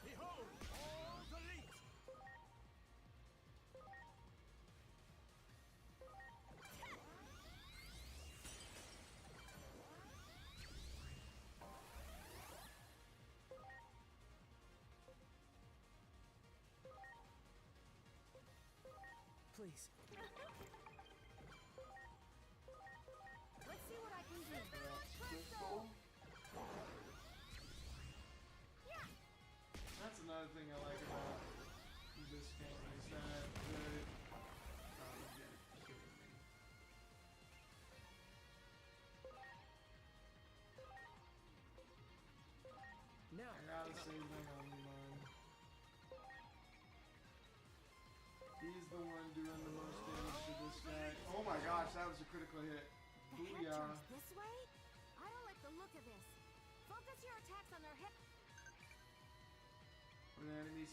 Behold, all delete! Please. Let's see what I can do. Crystal. Yeah. That's another thing I like about this game is that the. Oh, you're kidding me. Now. I gotta save my Omnimon. He's the one doing the most damage to this guy. Oh my gosh, that was a critical hit. The head Booyah. turns this way? I don't like the look of this. Focus your attacks on their hip. When the enemy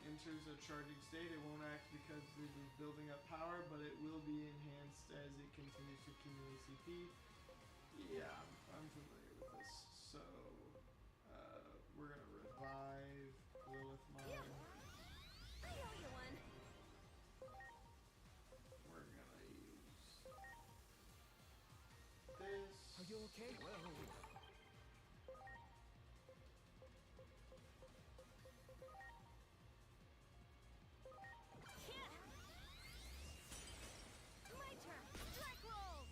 enters a charging state, it won't act because it is building up power, but it will be enhanced as it continues to accumulate CP. Yeah, I'm familiar with this. So, we're gonna revive Lilith Mine. I owe you one. We're gonna use this. Are you okay? Well, My turn. Strike roll.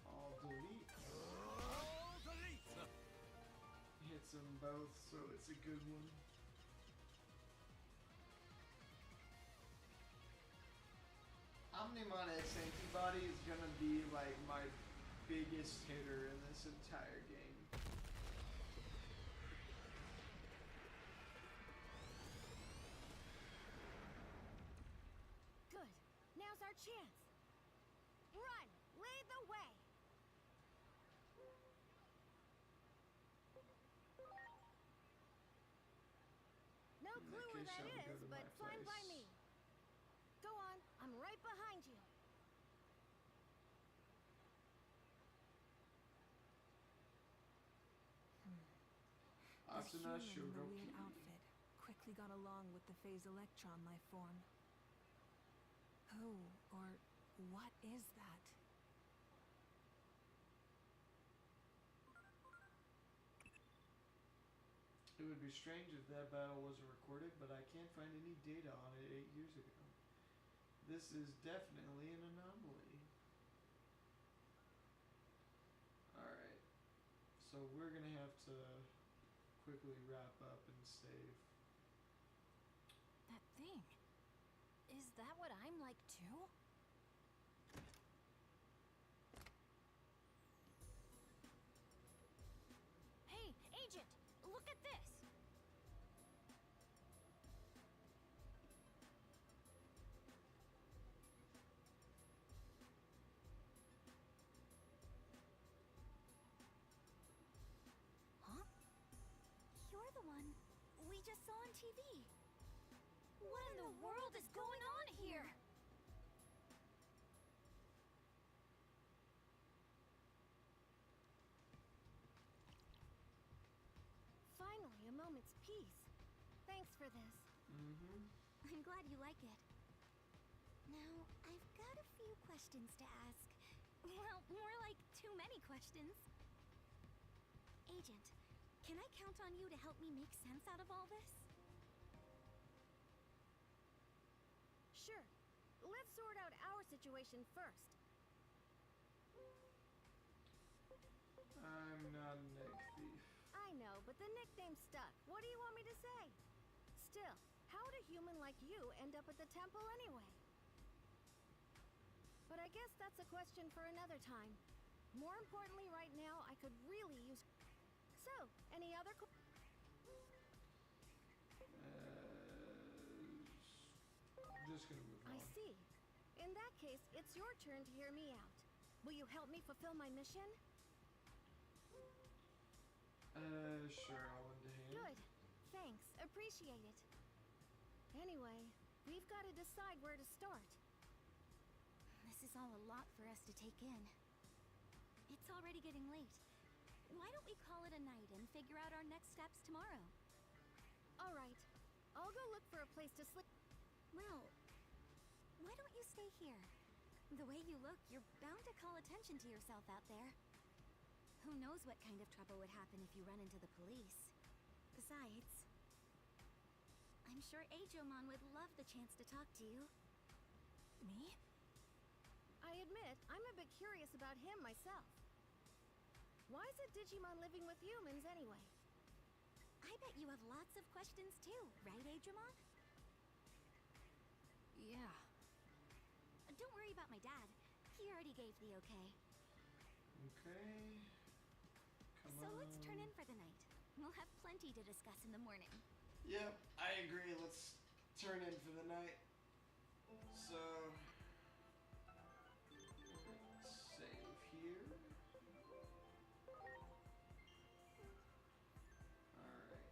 All delete. All delete! Hits them both, so it's a good one. Omnimon X Antibody is gonna be like my biggest hitter in this entire game. Good. Now's our chance. Run. Lead the way. No In that clue where case, that I would go is, to but my fine by place. me. Go on. I'm right behind you. The Asuna human in the Shoroki. weird outfit quickly got along with the phase electron life form. Who or what is that? It would be strange if that battle wasn't recorded, but I can't find any data on it 8 years ago. This is definitely an anomaly. Alright. So we're gonna have to quickly wrap up and save. That thing. Is that what I'm like too? Hey, Agent! Look at this! Huh? You're the one we just saw on TV. What in the world is going on here? Finally, a moment's peace. Thanks for this. Mm-hmm. I'm glad you like it. Now, I've got a few questions to ask. Well, more like too many questions. Agent, can I count on you to help me make sense out of all this? Sure. Let's sort out our situation first. I'm not a Nick thief. I know, but the nickname stuck. What do you want me to say? Still, how would a human like you end up at the temple anyway? But I guess that's a question for another time. More importantly, right now, I could really use... So, any other... Just gonna move on. I see. In that case, it's your turn to hear me out. Will you help me fulfill my mission? Sure, I'll lend a hand. Good. Thanks. Appreciate it. Anyway, we've got to decide where to start. This is all a lot for us to take in. It's already getting late. Why don't we call it a night and figure out our next steps tomorrow? All right. I'll go look for a place to sleep. Well, why don't you stay here? The way you look, you're bound to call attention to yourself out there. Who knows what kind of trouble would happen if you run into the police? Besides, I'm sure Digimon would love the chance to talk to you. Me? I admit, I'm a bit curious about him myself. Why is a Digimon living with humans anyway? I bet you have lots of questions too, right, Digimon? Yeah. Don't worry about my dad. He already gave the okay. Okay. So let's turn in for the night. We'll have plenty to discuss in the morning. Yep, I agree. Let's turn in for the night. So, save here. Alright.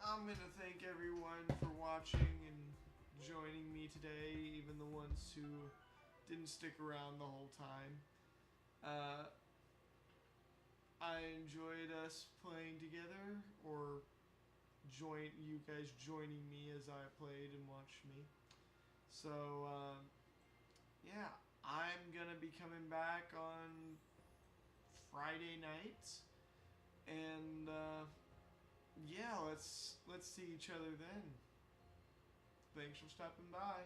I'm gonna thank everyone for watching and joining me today, even the ones who didn't stick around the whole time. I enjoyed us playing together, or you guys joining me as I played and watched me. So, yeah, I'm gonna be coming back on Friday night, and yeah, let's see each other then. Thanks for stopping by.